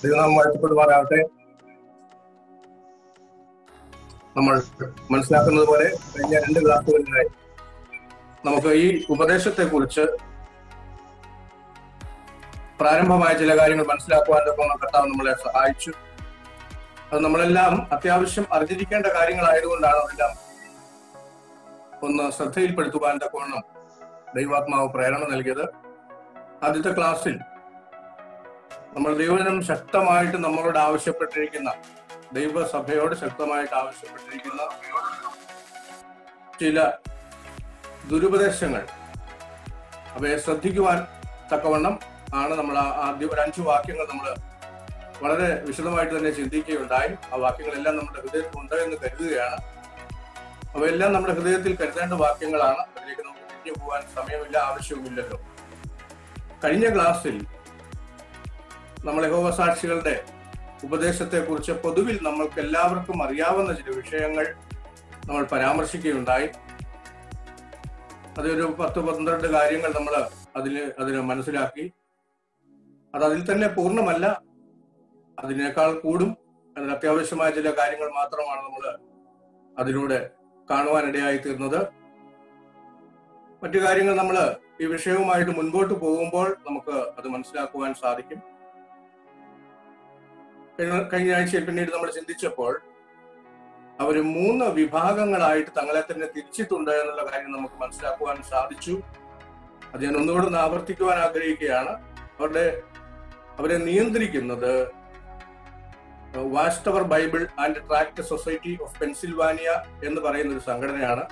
ദൈവനാമം വാഴ്ത്തപ്പെടുമാറാകട്ടെ. നമ്മൾ മനസ്സിലാക്കുന്നത് പോലെ കഴിഞ്ഞ 2 ക്ലാസ്സുകളിലായി നമുക്ക് ഈ ഉപദേശത്തെ കുറിച്ച് പ്രാരംഭമായ ചില കാര്യങ്ങൾ മനസ്സിലാക്കുവാനൊക്കെ കർത്താവ് നമ്മളെ സഹായിച്ചു. അത് നമ്മളെല്ലാം അത്യാവശ്യം അറിഞ്ഞിരിക്കേണ്ട കാര്യങ്ങളായതുകൊണ്ടാണ് അതെല്ലാം ഒന്ന് ശ്രദ്ധയിൽപ്പെടുത്തുവാൻ തക്കവണ്ണം ദൈവാത്മാവ് പ്രേരണ നൽകിയത്. ആദ്യത്തെ ക്ലാസ്സിൽ നമ്മൾ ദൈവജനം ശക്തമായിട്ട് നമ്മളോട് ആവശ്യപ്പെട്ടിരിക്കുന്ന, ദൈവസഭയോട് ശക്തമായിട്ട് ആവശ്യപ്പെട്ടിരിക്കുന്ന ചില ദുരുപദേശങ്ങൾ, അവയെ ശ്രദ്ധിക്കുവാൻ തക്കവണ്ണം ആണ് നമ്മൾ ആദ്യം ഒരു 5 വാക്യങ്ങൾ നമ്മൾ വളരെ വിശദമായിട്ട് തന്നെ ചിന്തിക്കുകയുണ്ടായി. ആ വാക്യങ്ങളെല്ലാം നമ്മുടെ ഹൃദയത്തിൽ ഉണ്ട് എന്ന് കരുതുകയാണ്. അവയെല്ലാം നമ്മുടെ ഹൃദയത്തിൽ കരുതേണ്ട വാക്യങ്ങളാണ്. അതിലേക്ക് നമുക്ക് തിരിഞ്ഞു പോകാൻ സമയമില്ല, ആവശ്യവുമില്ലല്ലോ. കഴിഞ്ഞ ക്ലാസ്സിൽ നമ്മൾ യഹോവ സാക്ഷികളുടെ ഉപദേശത്തെ കുറിച്ച് പൊതുവിൽ നമ്മൾക്ക് എല്ലാവർക്കും അറിയാവുന്ന ചില വിഷയങ്ങൾ നമ്മൾ പരാമർശിക്കുകയുണ്ടായി. അതൊരു 10-12 കാര്യങ്ങൾ നമ്മൾ അതിന് മനസ്സിലാക്കി. അതിൽ തന്നെ പൂർണ്ണമല്ല, അതിനേക്കാൾ കൂടും. അതിന് അത്യാവശ്യമായ ചില കാര്യങ്ങൾ മാത്രമാണ് നമ്മൾ അതിലൂടെ കാണുവാനിടയായി തീർന്നത്. മറ്റു കാര്യങ്ങൾ നമ്മൾ ഈ വിഷയവുമായിട്ട് മുൻപോട്ട് പോകുമ്പോൾ നമുക്ക് അത് മനസ്സിലാക്കുവാൻ സാധിക്കും. കഴിഞ്ഞ ആഴ്ചയിൽ പിന്നീട് നമ്മൾ ചിന്തിച്ചപ്പോൾ അവർ 3 വിഭാഗങ്ങളായിട്ട് തങ്ങളെ തന്നെ തിരിച്ചിട്ടുണ്ട് എന്നുള്ള കാര്യം നമുക്ക് മനസ്സിലാക്കുവാൻ സാധിച്ചു. അത് ഞാൻ ഒന്നുകൂടെ ഒന്ന് ആവർത്തിക്കുവാൻ ആഗ്രഹിക്കുകയാണ്. അവരെ നിയന്ത്രിക്കുന്നത് watch tower Bible and tract society of Pennsylvania എന്ന് പറയുന്ന ഒരു സംഘടനയാണ്.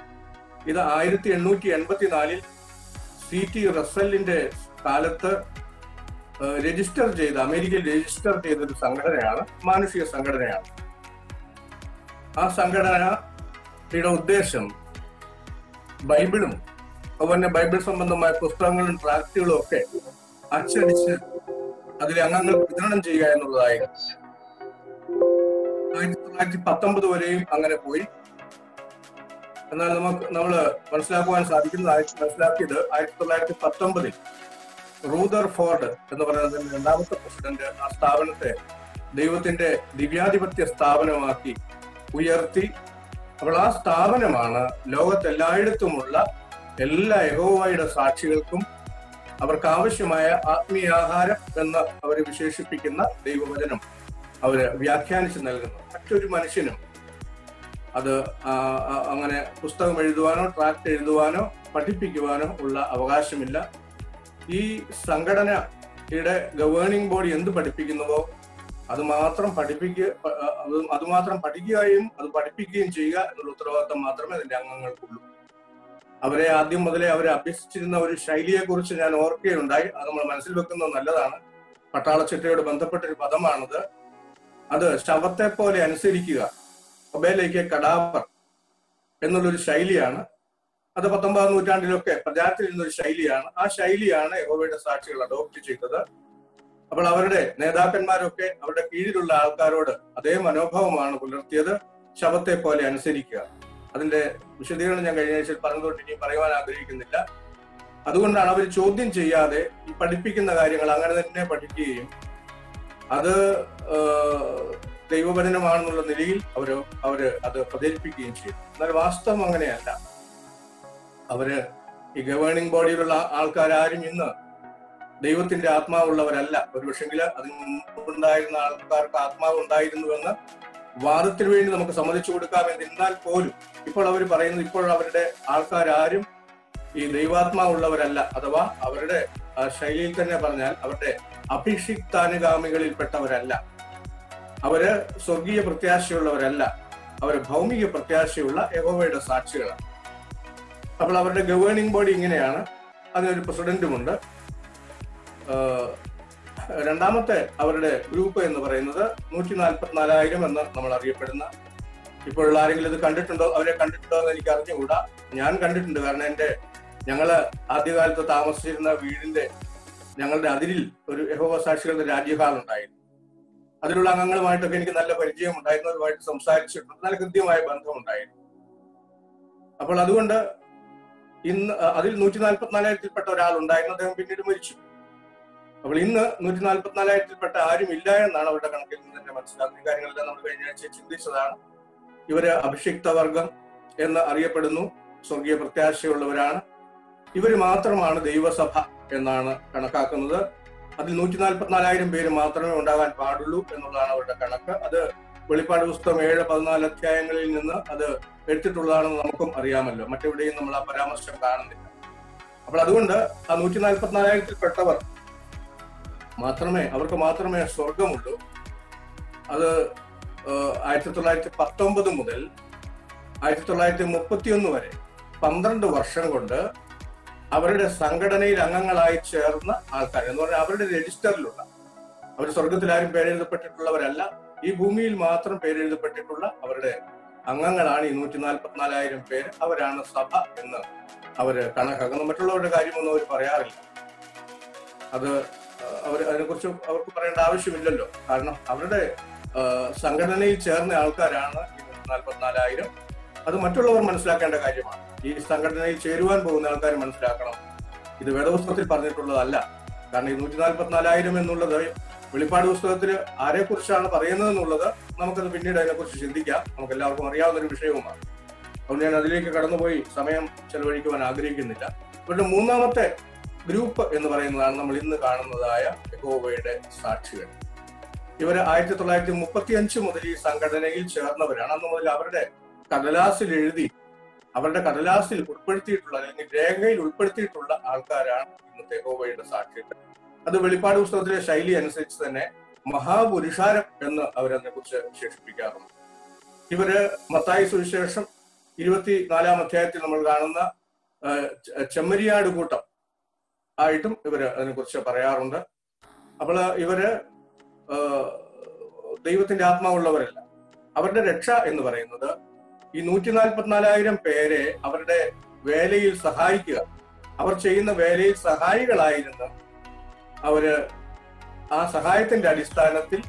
ഇത് 1884 C.T. റസലിന്റെ കാലത്ത് അമേരിക്കയിൽ രജിസ്റ്റർ ചെയ്ത ഒരു സംഘടനയാണ്, മാനുഷിക സംഘടനയാണ്. ആ സംഘടനയുടെ ഉദ്ദേശം ബൈബിളും അതുപോലെ ബൈബിൾ സംബന്ധമായ പുസ്തകങ്ങളും ട്രാക്റ്റുകളും ഒക്കെ അച്ചടിച്ച് അതിലെ അംഗങ്ങൾ വിതരണം ചെയ്യുക എന്നുള്ളതായിരുന്നു. 1919 വരെയും അങ്ങനെ പോയി. എന്നാൽ നമ്മൾ മനസ്സിലാക്കുവാൻ മനസ്സിലാക്കിയത് 1919 റൂദർ ഫോർഡ് എന്ന് പറയുന്നതിന്റെ 2ാമത്തെ പ്രസിഡന്റ് ആ സ്ഥാപനത്തെ ദൈവത്തിന്റെ ദിവ്യാധിപത്യ സ്ഥാപനമാക്കി ഉയർത്തി. അപ്പോൾ ആ സ്ഥാപനമാണ് ലോകത്തെല്ലായിടത്തുമുള്ള എല്ലാ യഹോവയുടെ സാക്ഷികൾക്കും അവർക്ക് ആവശ്യമായ ആത്മീയാഹാരം എന്ന് അവർ വിശേഷിപ്പിക്കുന്ന ദൈവവചനം അവര് വ്യാഖ്യാനിച്ച് നൽകുന്നു. മറ്റൊരു മനുഷ്യനും അത് അങ്ങനെ പുസ്തകം എഴുതുവാനോ ട്രാക്ട് എഴുതുവാനോ പഠിപ്പിക്കുവാനോ ഉള്ള അവകാശമില്ല. ഈ സംഘടനയുടെ ഗവേണിംഗ് ബോഡി എന്ത് പഠിപ്പിക്കുന്നുവോ അത് മാത്രം പഠിക്കുകയും അത് പഠിപ്പിക്കുകയും ചെയ്യുക എന്നുള്ള ഉത്തരവാദിത്തം മാത്രമേ അതിന്റെ അംഗങ്ങൾക്കുള്ളൂ. അവരെ ആദ്യം മുതലേ അവരെ അഭ്യസിച്ചിരുന്ന ഒരു ശൈലിയെ കുറിച്ച് ഞാൻ ഓർക്കുകയുണ്ടായി. അത് നമ്മൾ മനസ്സിൽ വെക്കുന്നത് നല്ലതാണ്. പട്ടാളച്ചിട്ടയോട് ബന്ധപ്പെട്ടൊരു പദമാണത്. അത് ശവത്തെ പോലെ അനുസരിക്കുക, ഒബേലേക്ക് കടാവർ എന്നുള്ളൊരു ശൈലിയാണ്. അത് 19ാം നൂറ്റാണ്ടിലൊക്കെ പ്രചാരത്തിലിരുന്ന ഒരു ശൈലിയാണ്. ആ ശൈലിയാണ് യഹോവയുടെ സാക്ഷികൾ അഡോപ്റ്റ് ചെയ്തത്. അപ്പോൾ അവരുടെ നേതാക്കന്മാരൊക്കെ അവരുടെ കീഴിലുള്ള ആൾക്കാരോട് അതേ മനോഭാവമാണ് പുലർത്തിയത്, ശവത്തെ പോലെ അനുസരിക്കുക. അതിന്റെ വിശദീകരണം ഞാൻ കഴിഞ്ഞ ആഴ്ചയിൽ പറഞ്ഞതുകൊണ്ട് ഇനി പറയുവാൻ ആഗ്രഹിക്കുന്നില്ല. അതുകൊണ്ടാണ് അവർ ചോദ്യം ചെയ്യാതെ ഈ പഠിപ്പിക്കുന്ന കാര്യങ്ങൾ അങ്ങനെ തന്നെ പഠിക്കുകയും അത് ദൈവവചനമാണെന്നുള്ള നിലയിൽ അവര് അത് പ്രചരിപ്പിക്കുകയും ചെയ്തു. എന്നാൽ വാസ്തവം അങ്ങനെയല്ല. അവര് ഈ ഗവേണിംഗ് ബോഡിയിലുള്ള ആൾക്കാരും ഇന്ന് ദൈവത്തിന്റെ ആത്മാവുള്ളവരല്ല. ഒരു പക്ഷെങ്കിൽ അതിന് മുമ്പുണ്ടായിരുന്ന ആൾക്കാർക്ക് ആത്മാവ് ഉണ്ടായിരുന്നുവെന്ന് വാദത്തിന് വേണ്ടി നമുക്ക് സമ്മതിച്ചു കൊടുക്കാമെന്നിരുന്നാൽ പോലും ഇപ്പോൾ അവർ പറയുന്നത്, ഇപ്പോൾ അവരുടെ ആൾക്കാരും ഈ ദൈവാത്മാവുള്ളവരല്ല. അഥവാ അവരുടെ ശൈലിയിൽ തന്നെ പറഞ്ഞാൽ അവരുടെ അഭിഷിക്താനുഗാമികളിൽപ്പെട്ടവരല്ല. അവര് സ്വർഗീയ പ്രത്യാശയുള്ളവരല്ല. അവര് ഭൗമിക പ്രത്യാശയുള്ള യഹോവയുടെ സാക്ഷികളാണ്. അപ്പോൾ അവരുടെ ഗവേണിംഗ് ബോഡി ഇങ്ങനെയാണ്. അതിനൊരു പ്രസിഡന്റുമുണ്ട്. 2ാമത്തെ അവരുടെ ഗ്രൂപ്പ് എന്ന് പറയുന്നത് 144,000 എന്ന് നമ്മൾ അറിയപ്പെടുന്ന, ഇപ്പോഴുള്ള ആരെങ്കിലും ഇത് കണ്ടിട്ടുണ്ടോ, അവരെ കണ്ടിട്ടുണ്ടോ എന്ന് എനിക്ക് അറിഞ്ഞുകൂടാ. ഞാൻ കണ്ടിട്ടുണ്ട്. കാരണം ഞങ്ങള് ആദ്യകാലത്ത് താമസിച്ചിരുന്ന വീടിന്റെ ഞങ്ങളുടെ അതിരിൽ ഒരു യഹോവ സാക്ഷികളുടെ രാജ്യഹാൾ ഉണ്ടായിരുന്നു. അതിലുള്ള അംഗങ്ങളുമായിട്ടൊക്കെ എനിക്ക് നല്ല പരിചയം ഉണ്ടായിരുന്നു. അവരുമായിട്ട് സംസാരിച്ചിട്ടുണ്ട്. നല്ല കൃത്യമായ ബന്ധമുണ്ടായിരുന്നു. അപ്പോൾ അതുകൊണ്ട് ഇന്ന് അതിൽ 144,000-ൽപ്പെട്ട ഒരാൾ ഉണ്ടായിരുന്നു. അദ്ദേഹം പിന്നീട് മരിച്ചു. അപ്പോൾ ഇന്ന് 144,000-ൽപ്പെട്ട ആരും ഇല്ല എന്നാണ് അവരുടെ കണക്കിൽ നിന്ന് തന്നെ മനസ്സിലാക്കുന്ന കാര്യങ്ങളെല്ലാം നമ്മൾ കഴിഞ്ഞ ആഴ്ച ചിന്തിച്ചതാണ്. ഇവര് അഭിഷിക്ത വർഗം എന്ന് അറിയപ്പെടുന്നു, സ്വർഗീയ പ്രത്യാശയുള്ളവരാണ്. ഇവർ മാത്രമാണ് ദൈവസഭ എന്നാണ് കണക്കാക്കുന്നത്. അതിൽ 144,000 പേര് മാത്രമേ ഉണ്ടാകാൻ പാടുള്ളൂ എന്നുള്ളതാണ് അവരുടെ കണക്ക്. അത് വെളിപ്പാട് പുസ്തകം 7-14 അധ്യായങ്ങളിൽ നിന്ന് അത് എടുത്തിട്ടുള്ളതാണെന്ന് നമുക്കും അറിയാമല്ലോ. മറ്റെവിടെയും നമ്മൾ ആ പരാമർശം കാണുന്നില്ല. അപ്പോൾ അതുകൊണ്ട് ആ 144,000-ൽപ്പെട്ടവർ അവർക്ക് മാത്രമേ സ്വർഗമുള്ളൂ. അത് 1919 മുതൽ 1931 വരെ 12 വർഷം കൊണ്ട് അവരുടെ സംഘടനയിൽ അംഗങ്ങളായി ചേർന്ന ആൾക്കാർ എന്ന് പറഞ്ഞാൽ അവരുടെ രജിസ്റ്ററിലുള്ള, അവർ സ്വർഗത്തിൽ ആരും പേരെഴുതപ്പെട്ടിട്ടുള്ളവരല്ല, ഈ ഭൂമിയിൽ മാത്രം പേരെഴുതപ്പെട്ടിട്ടുള്ള അവരുടെ അംഗങ്ങളാണ് ഈ 144,000 പേര്. അവരാണ് സഭ എന്ന് അവര് കണക്കാക്കുന്നത്. മറ്റുള്ളവരുടെ കാര്യമൊന്നും അവർ പറയാറില്ല. അത് അതിനെക്കുറിച്ച് അവർക്ക് പറയേണ്ട ആവശ്യമില്ലല്ലോ. കാരണം അവരുടെ സംഘടനയിൽ ചേർന്ന ആൾക്കാരാണ് ഈ 144,000. അത് മറ്റുള്ളവർ മനസ്സിലാക്കേണ്ട കാര്യമാണ്. ഈ സംഘടനയിൽ ചേരുവാൻ പോകുന്ന ആൾക്കാർ മനസ്സിലാക്കണം, ഇത് വേദപുസ്തകത്തിൽ പറഞ്ഞിട്ടുള്ളതല്ല. കാരണം ഈ 144,000 എന്നുള്ളത് വെളിപ്പാട് പുസ്തകത്തിൽ ആരെക്കുറിച്ചാണ് പറയുന്നത് എന്നുള്ളത് നമുക്കത് പിന്നീട് അതിനെക്കുറിച്ച് ചിന്തിക്കാം. നമുക്ക് എല്ലാവർക്കും അറിയാവുന്ന ഒരു വിഷയവുമാണ്. അതുകൊണ്ട് ഞാൻ അതിലേക്ക് കടന്നുപോയി സമയം ചെലവഴിക്കുവാൻ ആഗ്രഹിക്കുന്നില്ല. ഇവരുടെ മൂന്നാമത്തെ ഗ്രൂപ്പ് എന്ന് പറയുന്നതാണ് നമ്മൾ ഇന്ന് കാണുന്നതായ യഹോവയുടെ സാക്ഷികൾ. ഇവര് 1935 മുതൽ ഈ സംഘടനയിൽ ചേർന്നവരാണ്. അന്ന് മുതൽ അവരുടെ കടലാസിൽ എഴുതി, അവരുടെ കടലാസിൽ ഉൾപ്പെടുത്തിയിട്ടുള്ള അല്ലെങ്കിൽ രേഖയിൽ ഉൾപ്പെടുത്തിയിട്ടുള്ള ആൾക്കാരാണ് ഇന്നത്തെ യഹോവയുടെ സാക്ഷികൾ. അത് വെളിപ്പാട് പുസ്തകത്തിലെ ശൈലി അനുസരിച്ച് തന്നെ മഹാപുരുഷാരം എന്ന് അവരതിനെ കുറിച്ച് വിശേഷിപ്പിക്കാറുണ്ട്. ഇവര് മത്തായി സുവിശേഷം 24-ാം അധ്യായത്തിൽ നമ്മൾ കാണുന്ന ചെമ്മരിയാട് കൂട്ടം ആയിട്ടും ഇവര് അതിനെക്കുറിച്ച് പറയാറുണ്ട്. അപ്പോൾ ഇവര് ദൈവത്തിന്റെ ആത്മാവുള്ളവരല്ല. അവരുടെ രക്ഷ എന്ന് പറയുന്നത് ഈ 144,000 പേരെ അവരുടെ വേലയിൽ സഹായിക്കുക, അവർ ചെയ്യുന്ന വേലയിൽ സഹായികളായിരുന്ന് അവര് ആ സഹായത്തിന്റെ അടിസ്ഥാനത്തിൽ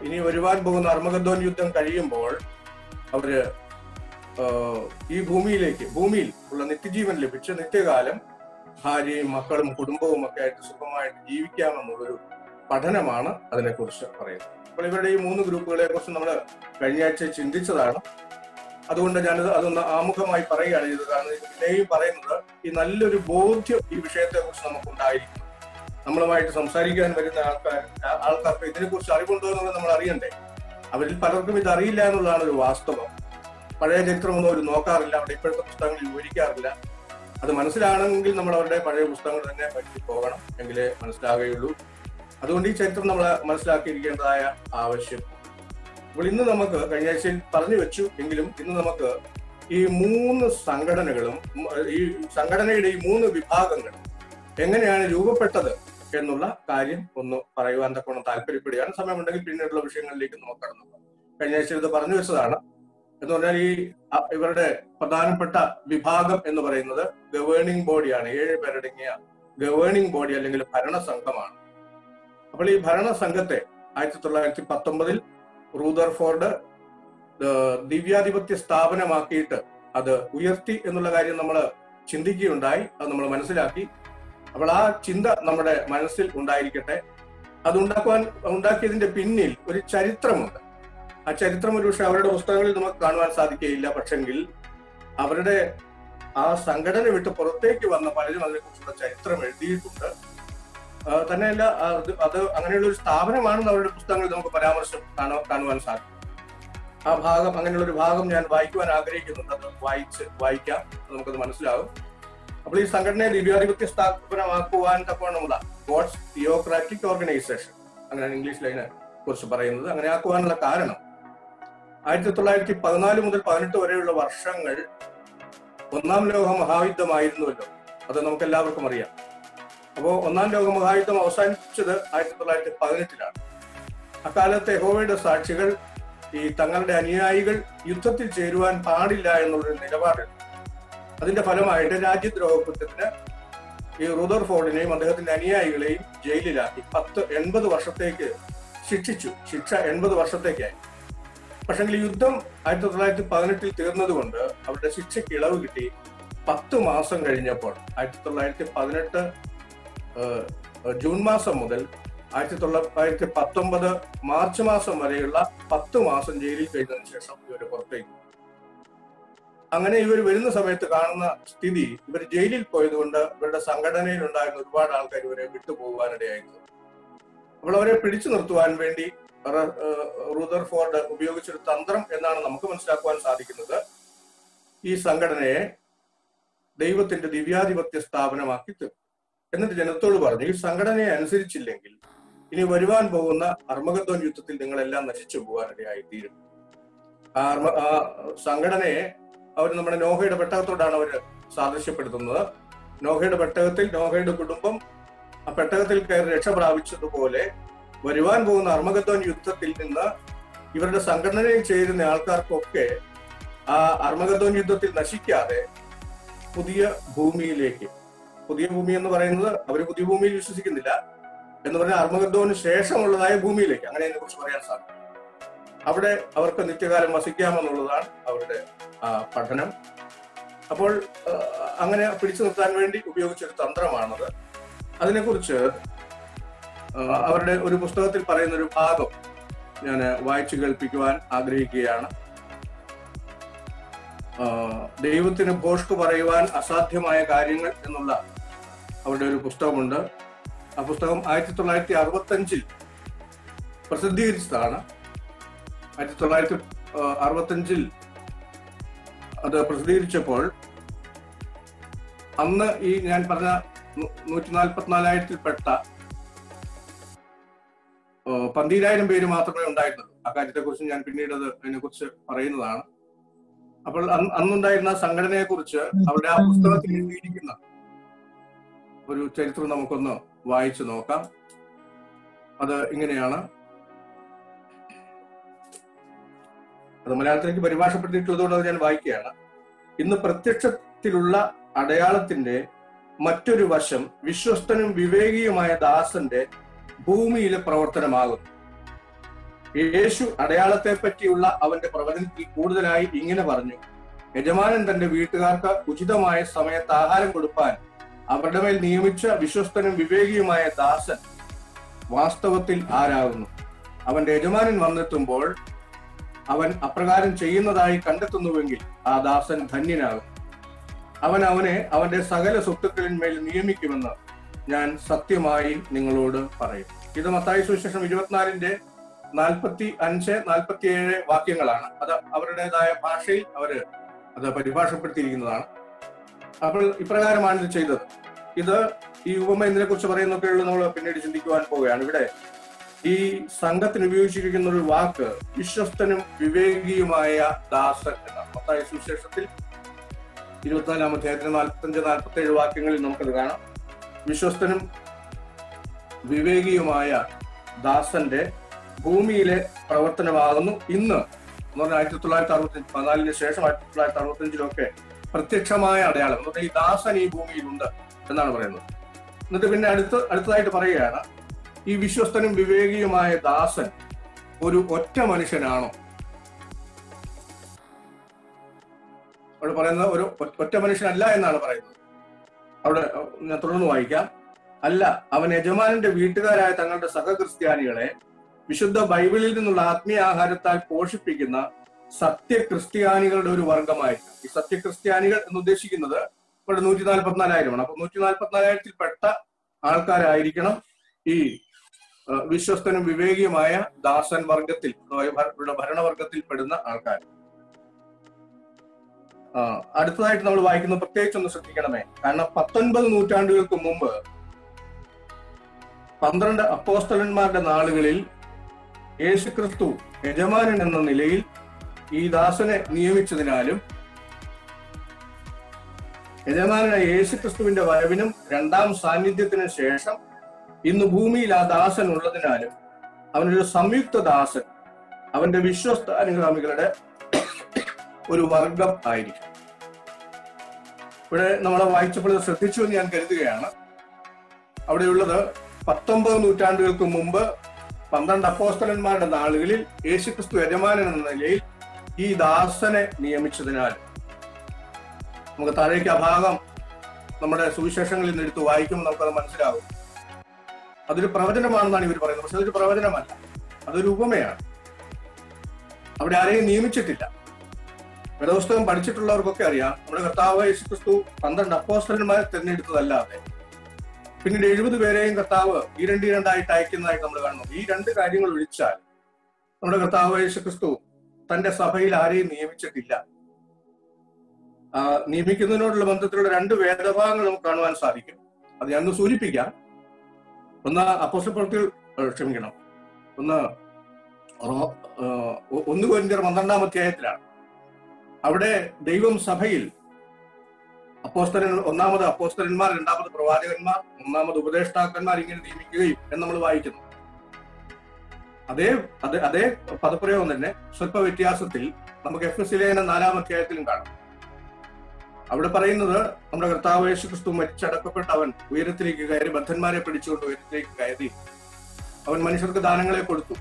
ഇനി വരുവാൻ പോകുന്ന അർമഗദ്ദോൻ യുദ്ധം കഴിയുമ്പോൾ അവര് ഈ ഭൂമിയിൽ ഉള്ള നിത്യജീവൻ ലഭിച്ച് നിത്യകാലം ഭാര്യയും മക്കളും കുടുംബവും ഒക്കെ ആയിട്ട് സുഖമായിട്ട് ജീവിക്കാമെന്നുള്ളൊരു പഠനമാണ് അതിനെക്കുറിച്ച് പറയുന്നത്. അപ്പോൾ ഇവരുടെ ഈ 3 ഗ്രൂപ്പുകളെ കുറിച്ച് നമ്മൾ കഴിഞ്ഞ ആഴ്ച ചിന്തിച്ചതാണ്. അതുകൊണ്ട് ഞാനത് അതൊന്ന് ആമുഖമായി പറയുകയാണ് ചെയ്തത്. കാരണം പിന്നെയും പറയുന്നത് ഈ നല്ലൊരു ബോധ്യം ഈ വിഷയത്തെ കുറിച്ച് നമുക്കുണ്ടായിരിക്കും. നമ്മളുമായിട്ട് സംസാരിക്കാൻ വരുന്ന ആൾക്കാർക്ക് ഇതിനെക്കുറിച്ച് അറിവുണ്ടോ എന്നുള്ളത് നമ്മൾ അറിയണ്ടേ. അവരിൽ പലർക്കും ഇത് അറിയില്ല എന്നുള്ളതാണ് ഒരു വാസ്തവം. പഴയ ചരിത്രമൊന്നും അവർ നോക്കാറില്ല, അവിടെ ഇപ്പോഴത്തെ പുസ്തകങ്ങളിൽ വിവരിക്കാറില്ല. അത് മനസ്സിലാണെങ്കിൽ നമ്മൾ അവരുടെ പഴയ പുസ്തകങ്ങൾ തന്നെ പറ്റി പോകണം, എങ്കിലേ മനസ്സിലാകുകയുള്ളൂ. അതുകൊണ്ട് ഈ ചരിത്രം നമ്മൾ മനസ്സിലാക്കിയിരിക്കേണ്ടതായ ആവശ്യം. അപ്പോൾ ഇന്ന് നമുക്ക് കഴിഞ്ഞ ആഴ്ചയിൽ പറഞ്ഞു വെച്ചു എങ്കിലും ഇന്ന് നമുക്ക് ഈ 3 സംഘടനകളും ഈ സംഘടനയുടെ ഈ 3 വിഭാഗങ്ങളും എങ്ങനെയാണ് രൂപപ്പെട്ടത് എന്നുള്ള കാര്യം ഒന്ന് പറയുവാൻ തക്കോണം താല്പര്യപ്പെടുകയാണ്. സമയമുണ്ടെങ്കിൽ പിന്നീടുള്ള വിഷയങ്ങളിലേക്ക് നമുക്ക് കടന്നു പോകാം. കഴിഞ്ഞ ആഴ്ച ഇത് പറഞ്ഞു വെച്ചതാണ്. എന്ന് പറഞ്ഞാൽ ഈ ഇവരുടെ പ്രധാനപ്പെട്ട വിഭാഗം എന്ന് പറയുന്നത് ഗവേണിംഗ് ബോഡിയാണ്. 7 പേരടങ്ങിയ ഗവേണിംഗ് ബോഡി അല്ലെങ്കിൽ ഭരണസംഘമാണ്. അപ്പോൾ ഈ ഭരണസംഘത്തെ 1919 റൂദർഫോർഡ് ദിവ്യാധിപത്യ സ്ഥാപനമാക്കിയിട്ട് അത് ഉയർത്തി എന്നുള്ള കാര്യം നമ്മൾ ചിന്തിക്കുകയുണ്ടായി. അത് നമ്മൾ മനസ്സിലാക്കി. അപ്പോൾ ആ ചിന്ത നമ്മുടെ മനസ്സിൽ ഉണ്ടായിരിക്കട്ടെ. അത് ഉണ്ടാക്കിയതിന്റെ പിന്നിൽ ഒരു ചരിത്രമുണ്ട്. ആ ചരിത്രം ഒരു പക്ഷെ അവരുടെ പുസ്തകങ്ങളിൽ നമുക്ക് കാണുവാൻ സാധിക്കുകയില്ല. പക്ഷെങ്കിൽ അവരുടെ ആ സംഘടന വിട്ട് പുറത്തേക്ക് വന്ന പലരും അതിനെക്കുറിച്ചുള്ള ചരിത്രം എഴുതിയിട്ടുണ്ട്. തന്നെയല്ല, അത് അങ്ങനെയുള്ള ഒരു സ്ഥാപനമാണെന്ന് അവരുടെ പുസ്തകങ്ങളിൽ നമുക്ക് പരാമർശം കാണുവാൻ സാധിക്കും. ആ ഭാഗം, അങ്ങനെയുള്ള ഒരു ഭാഗം ഞാൻ വായിക്കുവാൻ ആഗ്രഹിക്കുന്നുണ്ട്. അത് വായിക്കാം, നമുക്കത് മനസ്സിലാകും. അപ്പോൾ ഈ സംഘടനയെ ദിവ്യാധിപത്യ സ്ഥാപനമാക്കുവാൻ തക്കവണ്ണമുള്ള ഗോഡ്സ് തിയോക്രാറ്റിക് ഓർഗനൈസേഷൻ, അങ്ങനെയാണ് ഇംഗ്ലീഷിൽ അതിനെ കുറിച്ച് പറയുന്നത്. അങ്ങനെ ആക്കുവാനുള്ള കാരണം 1914 മുതൽ 18 വരെയുള്ള വർഷങ്ങൾ 1-ാം ലോക മഹായുദ്ധമായിരുന്നുവല്ലോ. അത് നമുക്ക് എല്ലാവർക്കും അറിയാം. അപ്പോൾ 1-ാം ലോക മഹായുദ്ധം അവസാനിച്ചത് 1918-ലാണ്. അക്കാലത്തെ യഹോവയുടെ സാക്ഷികൾ ഈ തങ്ങളുടെ അനുയായികൾ യുദ്ധത്തിൽ ചേരുവാൻ പാടില്ല എന്നുള്ളൊരു നിലപാടെടുത്തു. അതിന്റെ ഫലമായിട്ട് രാജ്യദ്രോഹ കുറ്റത്തിന് ഈ റൂദർഫോർഡിനെയും അദ്ദേഹത്തിന്റെ അനുയായികളെയും ജയിലിലാക്കി 80 വർഷത്തേക്ക് ശിക്ഷിച്ചു. ശിക്ഷ 80 വർഷത്തേക്കായി. പക്ഷെങ്കിൽ യുദ്ധം 1918 തീർന്നതുകൊണ്ട് അവരുടെ ശിക്ഷയ്ക്ക് ഇളവ് കിട്ടി. 10 മാസം കഴിഞ്ഞപ്പോൾ 1918 ജൂൺ മാസം മുതൽ 1919 മാർച്ച് മാസം വരെയുള്ള 10 മാസം ജയിലിൽ കഴിഞ്ഞതിന് ശേഷം ഇവർ പുറത്തേക്ക്. അങ്ങനെ ഇവർ വരുന്ന സമയത്ത് കാണുന്ന സ്ഥിതി, ഇവർ ജയിലിൽ പോയതുകൊണ്ട് ഇവരുടെ സംഘടനയിൽ ഉണ്ടായിരുന്ന ഒരുപാട് ആൾക്കാർ ഇവരെ വിട്ടുപോകാനിടയായിരുന്നു. അപ്പോൾ അവരെ പിടിച്ചു നിർത്തുവാൻ വേണ്ടി റൂദർഫോർഡ് ഉപയോഗിച്ചൊരു തന്ത്രം എന്നാണ് നമുക്ക് മനസ്സിലാക്കുവാൻ സാധിക്കുന്നത്. ഈ സംഘടനയെ ദൈവത്തിന്റെ ദിവ്യാധിപത്യ സ്ഥാപനമാക്കി തീർക്കും. എന്നിട്ട് ജനത്തോട് പറഞ്ഞു, ഈ സംഘടനയെ അനുസരിച്ചില്ലെങ്കിൽ ഇനി വരുവാൻ പോകുന്ന അർമഗദ്ദോൻ യുദ്ധത്തിൽ നിങ്ങളെല്ലാം നശിച്ചു പോകാനിടയായി തീരും. ആ സംഘടനയെ അവർ നമ്മുടെ നോഹയുടെ പെട്ടകത്തോടാണ് അവർ സാദൃശ്യപ്പെടുത്തുന്നത്. നോഹയുടെ പെട്ടകത്തിൽ നോഹയുടെ കുടുംബം ആ പെട്ടകത്തിൽ കയറി രക്ഷ പ്രാപിച്ചതുപോലെ വരുവാൻ പോകുന്ന അർമഗദ്ദോൻ യുദ്ധത്തിൽ നിന്ന് ഇവരുടെ സംഘടനയിൽ ചേരുന്ന ആൾക്കാർക്കൊക്കെ ആ അർമഗദ്ദോൻ യുദ്ധത്തിൽ നശിക്കാതെ പുതിയ ഭൂമിയിലേക്ക്, പുതിയ ഭൂമി എന്ന് പറയുന്നത് അവർ പുതിയ ഭൂമിയിൽ വിശ്വസിക്കുന്നില്ല എന്ന് പറഞ്ഞാൽ അർമഗദ്ദോന് ശേഷമുള്ളതായ ഭൂമിയിലേക്ക്, അങ്ങനെ അതിനെ കുറിച്ച് പറയാൻ സാധിക്കും. അവിടെ അവർക്ക് നിത്യകാലം വസിക്കാമെന്നുള്ളതാണ് അവരുടെ പഠനം. അപ്പോൾ അങ്ങനെ പിടിച്ചു നിർത്താൻ വേണ്ടി ഉപയോഗിച്ചൊരു തന്ത്രമാണത്. അതിനെക്കുറിച്ച് അവരുടെ ഒരു പുസ്തകത്തിൽ പറയുന്ന ഒരു ഭാഗം ഞാൻ വായിച്ചു കേൾപ്പിക്കുവാൻ ആഗ്രഹിക്കുകയാണ്. ദൈവത്തിന് ഭോഷ്ക് പറയുവാൻ അസാധ്യമായ കാര്യങ്ങൾ എന്നുള്ള അവരുടെ ഒരു പുസ്തകമുണ്ട്. ആ പുസ്തകം 1965 പ്രസിദ്ധീകരിച്ചതാണ്. 1965 അത് പ്രസിദ്ധീകരിച്ചപ്പോൾ അന്ന് ഈ ഞാൻ പറഞ്ഞ 144,000-ൽപ്പെട്ട 12,000 പേര് മാത്രമേ ഉണ്ടായിരുന്നുള്ളൂ. ആ കാര്യത്തെക്കുറിച്ച് ഞാൻ പിന്നീട് അതിനെക്കുറിച്ച് പറയുന്നതാണ്. അപ്പോൾ അന്നുണ്ടായിരുന്ന സംഘടനയെ കുറിച്ച് അവരുടെ ആ പുസ്തകത്തിൽ എഴുതിയിരിക്കുന്ന ഒരു ചരിത്രം നമുക്കൊന്ന് വായിച്ചു നോക്കാം. അത് ഇങ്ങനെയാണ്. അത് മലയാളത്തിലേക്ക് പരിഭാഷപ്പെടുത്തിയിട്ടുള്ളതുകൊണ്ട് അത് ഞാൻ വായിക്കുകയാണ്. ഇന്ന് പ്രത്യക്ഷത്തിലുള്ള അടയാളത്തിന്റെ മറ്റൊരു വശം വിശ്വസ്തനും വിവേകിയുമായ ദാസന്റെ ഭൂമിയിലെ പ്രവർത്തനമാകുന്നു. യേശു അടയാളത്തെ പറ്റിയുള്ള അവന്റെ പ്രവചനത്തിൽ കൂടുതലായി ഇങ്ങനെ പറഞ്ഞു: യജമാനൻ തന്റെ വീട്ടുകാർക്ക് ഉചിതമായ സമയത്ത് ആഹാരം കൊടുപ്പാൻ അവരുടെ മേൽ നിയമിച്ച വിശ്വസ്തനും വിവേകിയുമായ ദാസൻ വാസ്തവത്തിൽ ആരാകുന്നു? അവന്റെ യജമാനൻ വന്നെത്തുമ്പോൾ അവൻ അപ്രകാരം ചെയ്യുന്നതായി കണ്ടെത്തുന്നുവെങ്കിൽ ആ ദാസൻ ധന്യനാകും. അവനെ അവന്റെ സകല സ്വത്തുക്കളിന്മേൽ നിയമിക്കുമെന്ന് ഞാൻ സത്യമായി നിങ്ങളോട് പറയും. ഇത് മത്തായി സുവിശേഷം 24-ന്റെ 45-47 വാക്യങ്ങളാണ്. അത് അവരുടേതായ ഭാഷയിൽ അവര് അത് പരിഭാഷപ്പെടുത്തിയിരിക്കുന്നതാണ്. അപ്പോൾ ഇപ്രകാരമാണ് ഇത് ചെയ്തത്. ഇത് ഈ ഉപമ ഇതിനെ കുറിച്ച് പറയുന്നൊക്കെയുള്ള നമ്മൾ പിന്നീട് ചിന്തിക്കുവാൻ പോവുകയാണ്. ഇവിടെ ഈ സംഘത്തിന് ഉപയോഗിച്ചിരിക്കുന്ന ഒരു വാക്ക് വിശ്വസ്തനും വിവേകിയുമായ ദാസൻ എന്നാണ്. മത്തായി സുവിശേഷത്തിൽ 24-ാം അധ്യായത്തിന് 45-47 വാക്യങ്ങളിൽ നമുക്കത് കാണാം. വിശ്വസ്തനും വിവേകിയുമായ ദാസന്റെ ഭൂമിയിലെ പ്രവർത്തനമാകുന്നു ഇന്ന് എന്ന് പറഞ്ഞാൽ 1914 ശേഷം 1965 പ്രത്യക്ഷമായ അടയാളം എന്ന് പറഞ്ഞാൽ ഈ ദാസൻ ഈ ഭൂമിയിലുണ്ട് എന്നാണ് പറയുന്നത്. എന്നിട്ട് പിന്നെ അടുത്തതായിട്ട് പറയുകയാണ്, ഈ വിശ്വസ്തനും വിവേകിയുമായ ദാസൻ ഒരു ഒറ്റ മനുഷ്യനാണോ? അവിടെ പറയുന്നത് ഒരു ഒറ്റ മനുഷ്യനല്ല എന്നാണ് പറയുന്നത്. അവിടെ ഞാൻ തുടർന്ന് വായിക്കാം. അല്ല, അവൻ യജമാനന്റെ വീട്ടുകാരായ തങ്ങളുടെ സഹക്രിസ്ത്യാനികളെ വിശുദ്ധ ബൈബിളിൽ നിന്നുള്ള ആത്മീയ ആഹാരത്താൽ പോഷിപ്പിക്കുന്ന സത്യക്രിസ്ത്യാനികളുടെ ഒരു വർഗമായിരിക്കും. ഈ സത്യക്രിസ്ത്യാനികൾ എന്ന് ഉദ്ദേശിക്കുന്നത് ഇവിടെ 144,000 അപ്പൊ 144,000-ൽപ്പെട്ട ആൾക്കാരായിരിക്കണം ഈ വിശ്വസ്തനും വിവേകിയുമായ ദാസൻ വർഗത്തിൽ, ഭരണവർഗത്തിൽ പെടുന്ന ആൾക്കാർ. അടുത്തതായിട്ട് നമ്മൾ വായിക്കുന്നത് പ്രത്യേകിച്ചൊന്ന് ശ്രദ്ധിക്കണമേ. കാരണം 19 നൂറ്റാണ്ടുകൾക്ക് മുമ്പ് 12 അപ്പോസ്തലന്മാരുടെ നാളുകളിൽ യേശുക്രിസ്തു യജമാനൻ എന്ന നിലയിൽ ഈ ദാസനെ നിയമിച്ചതിനാലും യജമാനായ യേശുക്രിസ്തുവിന്റെ വരവിനും രണ്ടാം സാന്നിധ്യത്തിനു ശേഷം ഇന്ന് ഭൂമിയിൽ ആ ദാസൻ ഉള്ളതിനാലും അവനൊരു സംയുക്ത ദാസൻ അവന്റെ വിശ്വസ്ത അനുഗാമികളുടെ ഒരു വർഗം ആയിരിക്കും. ഇവിടെ നമ്മളെ വായിച്ചപ്പോൾ ശ്രദ്ധിച്ചു എന്ന് ഞാൻ കരുതുകയാണ്. അവിടെയുള്ളത് 19 നൂറ്റാണ്ടുകൾക്ക് മുമ്പ് 12 അപ്പോസ്തലന്മാരുടെ നാളുകളിൽ യേശുക്രിസ്തു യജമാനൻ എന്ന നിലയിൽ ഈ ദാസനെ നിയമിച്ചതിനാൽ. നമുക്ക് താഴേക്ക് ആ ഭാഗം നമ്മുടെ സുവിശേഷങ്ങളിൽ നിന്ന് എടുത്ത് വായിക്കുമ്പോൾ നമുക്കത് മനസ്സിലാകും. അതൊരു പ്രവചനമാണെന്നാണ് ഇവർ പറയുന്നത്. പക്ഷെ അതൊരു പ്രവചനമല്ല, അതൊരു ഉപമയാണ്. അവിടെ ആരെയും നിയമിച്ചിട്ടില്ല. വേദപുസ്തകം പഠിച്ചിട്ടുള്ളവർക്കൊക്കെ അറിയാം, നമ്മുടെ കർത്താവ് യേശുക്രിസ്തു 12 അപ്പോസ്തലന്മാരെ തിരഞ്ഞെടുത്തതല്ലാതെ പിന്നീട് 70 പേരെയും കർത്താവ് ഈരണ്ടായിട്ട് അയക്കുന്നതായിട്ട് നമ്മൾ കാണുന്നു. ഈ 2 കാര്യങ്ങൾ ഒഴിച്ചാൽ നമ്മുടെ കർത്താവ് യേശുക്രിസ്തു തന്റെ സഭയിൽ ആരെയും നിയമിച്ചിട്ടില്ല. നിയമിക്കുന്നതിനോടുള്ള ബന്ധത്തിലുള്ള 2 വേദഭാഗങ്ങൾ നമുക്ക് കാണുവാൻ സാധിക്കും. അത് ഞാൻ സൂചിപ്പിക്കാം. ഒന്ന് അപ്പോസ്തല പ്രവൃത്തികൾ, ക്ഷമിക്കണം, ഒന്ന് കൊരിന്ത്യർ 12-ാം അധ്യായത്തിലാണ്. അവിടെ ദൈവം സഭയിൽ ഒന്നാമത് അപ്പോസ്തലന്മാർ, രണ്ടാമത് പ്രവാചകന്മാർ, മൂന്നാമത് ഉപദേഷ്ടാക്കന്മാർ ഇങ്ങനെ നിയമിക്കുകയും എന്ന് നമ്മൾ വായിക്കുന്നു. അതേ പദപ്രയോഗം തന്നെ സ്വല്പ വ്യത്യാസത്തിൽ നമുക്ക് എഫെസ്യ ലേഖനം 4-ാം അധ്യായത്തിലും കാണാം. അവിടെ പറയുന്നത് നമ്മുടെ കർത്താവ് യേശുക്രിസ്തു മരിച്ചടക്കപ്പെട്ട അവൻ ഉയരത്തിലേക്ക് കയറി, ബദ്ധന്മാരെ പിടിച്ചുകൊണ്ട് ഉയരത്തിലേക്ക് കയറി അവൻ മനുഷ്യർക്ക് ദാനങ്ങളെ കൊടുത്തു.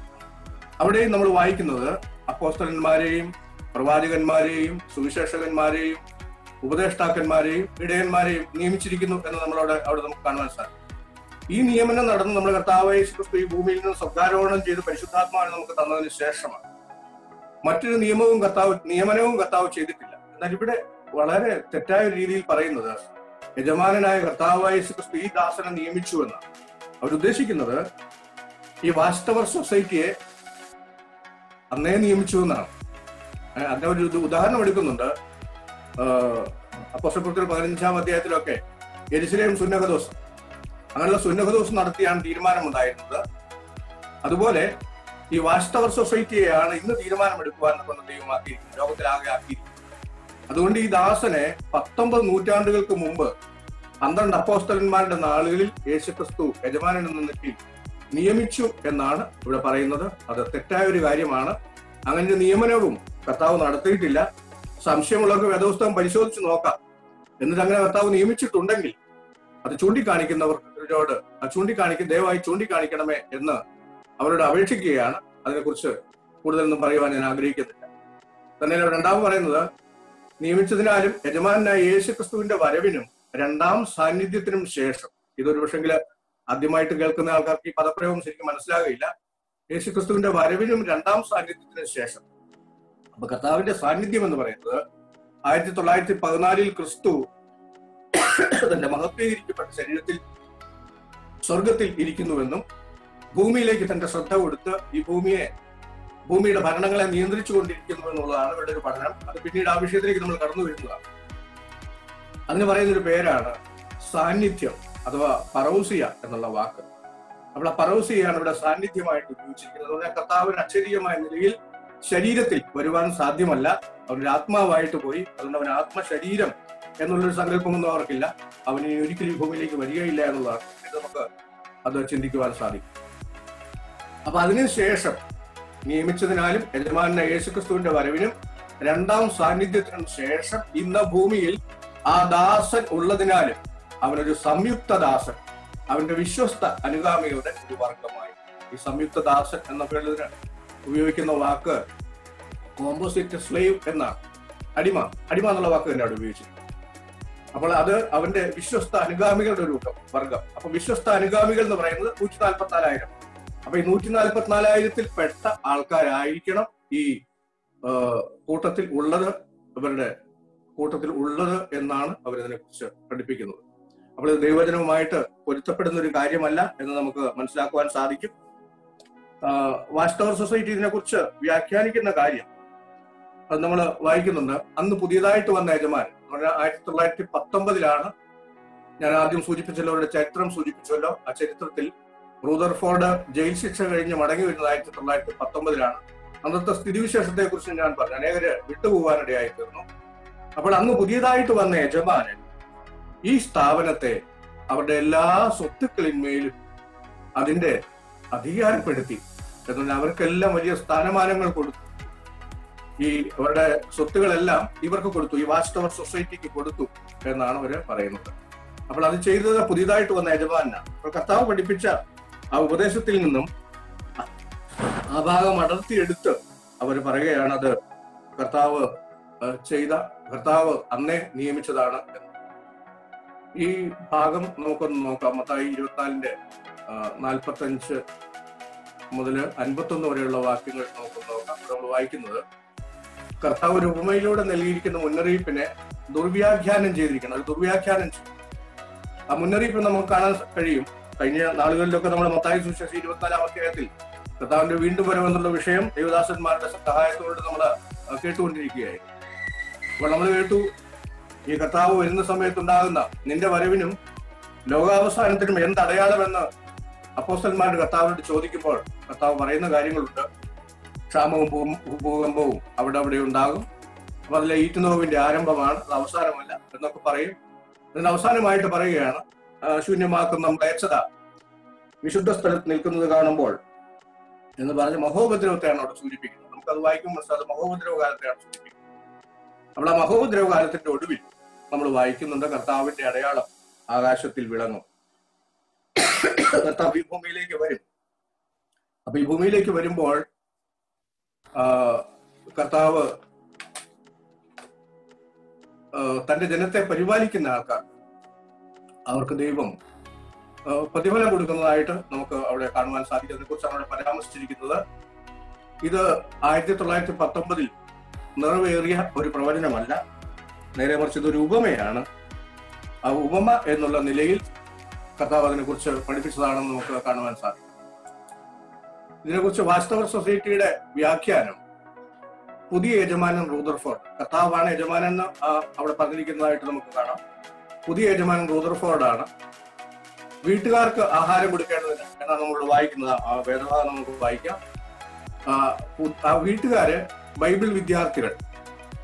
അവിടെയും നമ്മൾ വായിക്കുന്നത് അപ്പോസ്തലന്മാരെയും പ്രവാചകന്മാരെയും സുവിശേഷകന്മാരെയും ഉപദേഷ്ടാക്കന്മാരെയും ഇടയന്മാരെയും നിയമിച്ചിരിക്കുന്നു എന്ന് അവിടെ നമുക്ക് കാണുവാൻ സാധിക്കും. ഈ നിയമനം നടന്ന് നമ്മുടെ കർത്താവ് യേശുക്രിസ്തു ഈ ഭൂമിയിൽ നിന്ന് സ്വർഗ്ഗാരോഹണം ചെയ്ത് പരിശുദ്ധാത്മാവിനെ നമുക്ക് തന്നതിന് ശേഷമാണ്. മറ്റൊരു നിയമനവും കർത്താവ് ചെയ്തിട്ടില്ല. എന്നാൽ ഇവിടെ വളരെ തെറ്റായ രീതിയിൽ പറയുന്നത് യജമാനനായ കർത്താവായ യേശുക്രിസ്തു ഈ ദാസനെ നിയമിച്ചു എന്നാണ്. അവരുദ്ദേശിക്കുന്നത് ഈ വാച്ച് ടവർ സൊസൈറ്റിയെ അന്നേ നിയമിച്ചു എന്നാണ്. അതിന്റെ ഒരു ഉദാഹരണം എടുക്കുന്നുണ്ട്. അപ്പോസ്തല പ്രവൃത്തികൾ 15-ാം അധ്യായത്തിലൊക്കെ യെരുശലേം സുന്നഹദോസ്, അങ്ങനെയുള്ള സുന്നഹദോസ് നടത്തിയാണ് തീരുമാനമുണ്ടായിരുന്നത്. അതുപോലെ ഈ വാച്ച് ടവർ സൊസൈറ്റിയെയാണ് ഇന്ന് തീരുമാനമെടുക്കുവാൻ ദൈവമാക്കിയിരിക്കുന്നത്, ലോകത്തിലാകെ ആക്കിയിരിക്കുന്നത്. അതുകൊണ്ട് ഈ ദാസനെ 19 നൂറ്റാണ്ടുകൾക്ക് മുമ്പ് 12 അപ്പോസ്തലന്മാരുടെ നാളുകളിൽ യേശുക്രിസ്തു യജമാനൻ എന്ന നിലയിൽ നിയമിച്ചു എന്നാണ് ഇവിടെ പറയുന്നത്. അത് തെറ്റായ ഒരു കാര്യമാണ്. അങ്ങനെ ഒരു നിയമനവും കർത്താവ് നടത്തിയിട്ടില്ല. സംശയമുള്ളവർക്ക് വേദപുസ്തകം പരിശോധിച്ച് നോക്കാം. എന്നിട്ട് അങ്ങനെ കർത്താവ് നിയമിച്ചിട്ടുണ്ടെങ്കിൽ അത് ചൂണ്ടിക്കാണിക്കുന്നവരോട് ദയവായി ചൂണ്ടിക്കാണിക്കണമേ എന്ന് അവരോട് അപേക്ഷിക്കുകയാണ്. അതിനെക്കുറിച്ച് കൂടുതലൊന്നും പറയുവാൻ ഞാൻ ആഗ്രഹിക്കുന്നില്ല. തന്നെ രണ്ടാമത് പറയുന്നത്, നിയമിച്ചതിനാലും യജമാനായ യേശുക്രിസ്തുവിന്റെ വരവിനും 2ാം സാന്നിധ്യത്തിനും ശേഷം. ഇതൊരു പക്ഷെങ്കിൽ ആദ്യമായിട്ട് കേൾക്കുന്ന ആൾക്കാർക്ക് ഈ പദപ്രയോഗം ശരിക്കും മനസ്സിലാകില്ല. യേശുക്രിസ്തുവിന്റെ വരവിനും 2ാം സാന്നിധ്യത്തിനും ശേഷം. അപ്പൊ കർത്താവിന്റെ സാന്നിധ്യം എന്ന് പറയുന്നത് 1914 ക്രിസ്തു തന്റെ മഹത്വീകരിക്കപ്പെട്ട ശരീരത്തിൽ സ്വർഗത്തിൽ ഇരിക്കുന്നുവെന്നും ഭൂമിയിലേക്ക് തന്റെ ശ്രദ്ധ കൊടുത്ത് ഈ ഭൂമിയുടെ ഭരണങ്ങളെ നിയന്ത്രിച്ചു കൊണ്ടിരിക്കുന്നു എന്നുള്ളതാണ് ഇവരുടെ ഒരു പഠനം. അത് പിന്നീട് ആ വിഷയത്തിലേക്ക് നമ്മൾ കടന്നു വരുന്നതാണ്. അതിന് പറയുന്നൊരു പേരാണ് സാന്നിധ്യം അഥവാ പറൗസിയ എന്നുള്ള വാക്ക്. അപ്പോൾ ആ പറൗസിയാണ് ഇവിടെ സാന്നിധ്യമായിട്ട് ഉപയോഗിച്ചിരിക്കുന്നത്. അതുകൊണ്ട് കർത്താവിന് അക്ഷരീയമായ നിലയിൽ ശരീരത്തിൽ വരുവാൻ സാധ്യമല്ല. അവനൊരു ആത്മാവായിട്ട് പോയി. അതുകൊണ്ട് അവൻ ആത്മശരീരം എന്നുള്ളൊരു സങ്കല്പമൊന്നും അവർക്കില്ല. അവന് ഒരിക്കലും ഭൂമിയിലേക്ക് വരികയില്ല എന്നുള്ളതാണ്. നമുക്ക് അത് ചിന്തിക്കുവാൻ സാധിക്കും. അപ്പൊ അതിനുശേഷം നിയമിച്ചതിനാലും യജമാനായ യേശുക്രിസ്തുവിന്റെ വരവിനും 2ാം സാന്നിധ്യത്തിനും ശേഷം ഇന്ന് ഭൂമിയിൽ ആ ദാസൻ ഉള്ളതിനാലും അവനൊരു സംയുക്ത ദാസൻ, അവന്റെ വിശ്വസ്ത അനുഗാമികളുടെ ഒരു വർഗമായി. ഈ സംയുക്ത ദാസൻ എന്ന പേരിൽ ഉപയോഗിക്കുന്ന വാക്ക് കോമ്പോസിറ്റ് സ്ലേവ് എന്നാണ്. അടിമ എന്നുള്ള വാക്ക് തന്നെ അവിടെ ഉപയോഗിച്ചിട്ടുണ്ട്. അപ്പോൾ അത് അവന്റെ വിശ്വസ്ത അനുഗാമികളുടെ ഒരു വർഗം. അപ്പൊ വിശ്വസ്ത അനുഗാമികൾ എന്ന് പറയുന്നത് 144,000. അപ്പൊ ഈ 144,000-ൽ പെട്ട ആൾക്കാരായിരിക്കണം ഈ കൂട്ടത്തിൽ ഉള്ളത്, ഇവരുടെ കൂട്ടത്തിൽ ഉള്ളത് എന്നാണ് അവരിതിനെ കുറിച്ച് പഠിപ്പിക്കുന്നത്. അപ്പോൾ ഇത് ദൈവവചനവുമായിട്ട് പൊരുത്തപ്പെടുന്ന ഒരു കാര്യമല്ല എന്ന് നമുക്ക് മനസ്സിലാക്കുവാൻ സാധിക്കും. വാച്ച് ടവർ സൊസൈറ്റി ഇതിനെ കുറിച്ച് വ്യാഖ്യാനിക്കുന്ന കാര്യം അത് നമ്മൾ വായിക്കുന്നുണ്ട്. അന്ന് പുതിയതായിട്ട് വന്ന യജമാനൻ 1919 ഞാൻ ആദ്യം സൂചിപ്പിച്ചല്ലോ, അവരുടെ ചരിത്രം സൂചിപ്പിച്ചല്ലോ. ആ ചരിത്രത്തിൽ റൂദർഫോർഡ് ജയിൽ ശിക്ഷ കഴിഞ്ഞ് മടങ്ങി വരുന്നത് 1919. അന്നത്തെ സ്ഥിതിവിശേഷത്തെ കുറിച്ച് ഞാൻ പറഞ്ഞു. അനേകര് വിട്ടുപോകാനിടയായി തീർന്നു. അപ്പോൾ അന്ന് പുതിയതായിട്ട് വന്ന യജമാനൻ ഈ സ്ഥാപനത്തെ അവരുടെ എല്ലാ സ്വത്തുക്കളിന്മേലും അതിന്റെ അധികാരപ്പെടുത്തി. എന്നാൽ അവർക്കെല്ലാം വലിയ സ്ഥാനമാനങ്ങൾ കൊടുത്തു. ഈ അവരുടെ സ്വത്തുകളെല്ലാം ഇവർക്ക് കൊടുത്തു, ഈ വാച്ച് ടവർ സൊസൈറ്റിക്ക് കൊടുത്തു എന്നാണ് അവര് പറയുന്നത്. അപ്പോൾ അത് ചെയ്തത് പുതിയതായിട്ട് വന്ന യജമാനാണ്. അപ്പോൾ കർത്താവ് പഠിപ്പിച്ച ആ ഉപദേശത്തിൽ നിന്നും ആ ഭാഗം അടർത്തിയെടുത്ത് അവർ പറയുകയാണ് അത് കർത്താവ് അന്നേ നിയമിച്ചതാണ് എന്ന്. ഈ ഭാഗം നമുക്കൊന്ന് നോക്കാം. മത്തായി 24 45 മുതൽ 51 വരെയുള്ള വാക്യങ്ങൾ നമുക്ക് നോക്കാം. നമ്മൾ വായിക്കുന്നത്, കർത്താവ് ഒരു ഉപമയിലൂടെ നൽകിയിരിക്കുന്ന മുന്നറിയിപ്പിനെ ദുർവ്യാഖ്യാനം ചെയ്തിരിക്കണം. അത് ദുർവ്യാഖ്യാനം ചെയ്യും. ആ മുന്നറിയിപ്പ് നമുക്ക് കാണാൻ കഴിയും. കഴിഞ്ഞ നാളുകളിലൊക്കെ നമ്മൾ മത്തായി സുവിശേഷം 24-ാം അധ്യായത്തിൽ കർത്താവിന്റെ വീണ്ടും വരവെന്നുള്ള വിഷയം ദേവദാസന്മാരുടെ സഹായത്തോട് നമ്മൾ കേട്ടുകൊണ്ടിരിക്കുകയായി. അപ്പോൾ നമ്മൾ കേട്ടു, ഈ കർത്താവ് വരുന്ന സമയത്തുണ്ടാകുന്ന നിന്റെ വരവിനും ലോകാവസാനത്തിനും എന്തടയാളമെന്ന് അപ്പോസ്തലന്മാരുടെ കർത്താവിനോട് ചോദിക്കുമ്പോൾ കർത്താവ് പറയുന്ന കാര്യങ്ങളുണ്ട്. ക്ഷാമവും ഭൂകമ്പവും അവിടെ ഉണ്ടാകും. അപ്പൊ അതിലെ ഈറ്റുനോവിന്റെ ആരംഭമാണ്, അത് അവസാനമല്ല എന്നൊക്കെ പറയും. അതിന് അവസാനമായിട്ട് പറയുകയാണ്, ശൂന്യമാക്കുന്ന മ്ലേച്ഛത വിശുദ്ധ സ്ഥലത്ത് നിൽക്കുന്നത് കാണുമ്പോൾ എന്ന് പറഞ്ഞ് മഹോപദ്രവത്തെയാണ് അവിടെ സൂചിപ്പിക്കുന്നത്. നമുക്കത് വായിക്കുമ്പോൾ അത് മഹോപദ്രവ കാലത്തെയാണ് സൂചിപ്പിക്കുന്നത്. അപ്പോൾ ആ മഹോപദ്രവ കാലത്തിന്റെ ഒടുവിൽ നമ്മൾ വായിക്കുന്നുണ്ട്, കർത്താവിന്റെ അടയാളം ആകാശത്തിൽ വിളങ്ങും. കർത്താവ് ഈ ഭൂമിയിലേക്ക് വരും. അപ്പൊ ഈ ഭൂമിയിലേക്ക് വരുമ്പോൾ കർത്താവ് തന്റെ ജനത്തെ പരിപാലിക്കുന്ന ആൾക്കാർ, അവർക്ക് ദൈവം പ്രതിഫലം കൊടുക്കുന്നതായിട്ട് നമുക്ക് അവിടെ കാണുവാൻ സാധിക്കും. അതിനെ കുറിച്ചാണ് അവിടെ പരാമർശിച്ചിരിക്കുന്നത്. ഇത് 1919 നിറവേറിയ ഒരു പ്രവചനമല്ല, നേരെ മറിച്ച് ഇതൊരു ഉപമയാണ്. ആ ഉപമ എന്നുള്ള നിലയിൽ കർത്താവ് അതിനെ കുറിച്ച് പഠിപ്പിച്ചതാണെന്ന് നമുക്ക് കാണുവാൻ സാധിക്കും. ഇതിനെക്കുറിച്ച് വാച്ച്ടവർ സൊസൈറ്റിയുടെ വ്യാഖ്യാനം, പുതിയ യജമാനൻ റൂദർഫോർഡ്, കർത്താവാണ് യജമാനൻ എന്ന് അവിടെ പറഞ്ഞിരിക്കുന്നതായിട്ട് നമുക്ക് കാണാം. പുതിയ യജമാനൻ റൂദർഫോർഡാണ്. വീട്ടുകാർക്ക് ആഹാരം കൊടുക്കേണ്ടതിന് എന്നാണ് നമ്മൾ വായിക്കുന്നത്. ആ വേദഭാഗം നമുക്ക് വായിക്കാം. ആ വീട്ടുകാര് ബൈബിൾ വിദ്യാർത്ഥികൾ,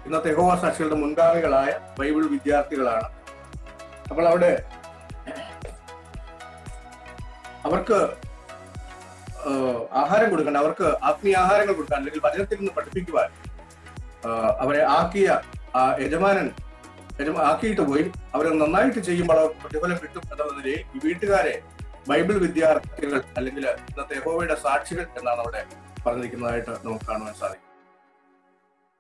ഇന്നത്തെ യഹോവ സാക്ഷികളുടെ മുൻഗാമികളായ ബൈബിൾ വിദ്യാർത്ഥികളാണ്. അപ്പോൾ അവിടെ അവർക്ക് ആഹാരം കൊടുക്കാൻ, അവർക്ക് ആത്മീയ ആഹാരങ്ങൾ കൊടുക്കാൻ, അല്ലെങ്കിൽ വചനത്തിൽ നിന്ന് പഠിപ്പിക്കുവാൻ അവരെ ആക്കിയ യജമാനൻ ആക്കിയിട്ട് പോയി അവരെ നന്നായിട്ട് ചെയ്യുമ്പോൾ അവർക്ക് പ്രതിഫലം കിട്ടും എന്നുള്ള നിലയിൽ ഈ വീട്ടുകാരെ ബൈബിൾ വിദ്യാർത്ഥികൾ അല്ലെങ്കിൽ ഇന്നത്തെ യഹോവയുടെ സാക്ഷികൾ എന്നാണ് അവിടെ പറഞ്ഞിരിക്കുന്നതായിട്ട് നമുക്ക് കാണുവാൻ സാധിക്കും.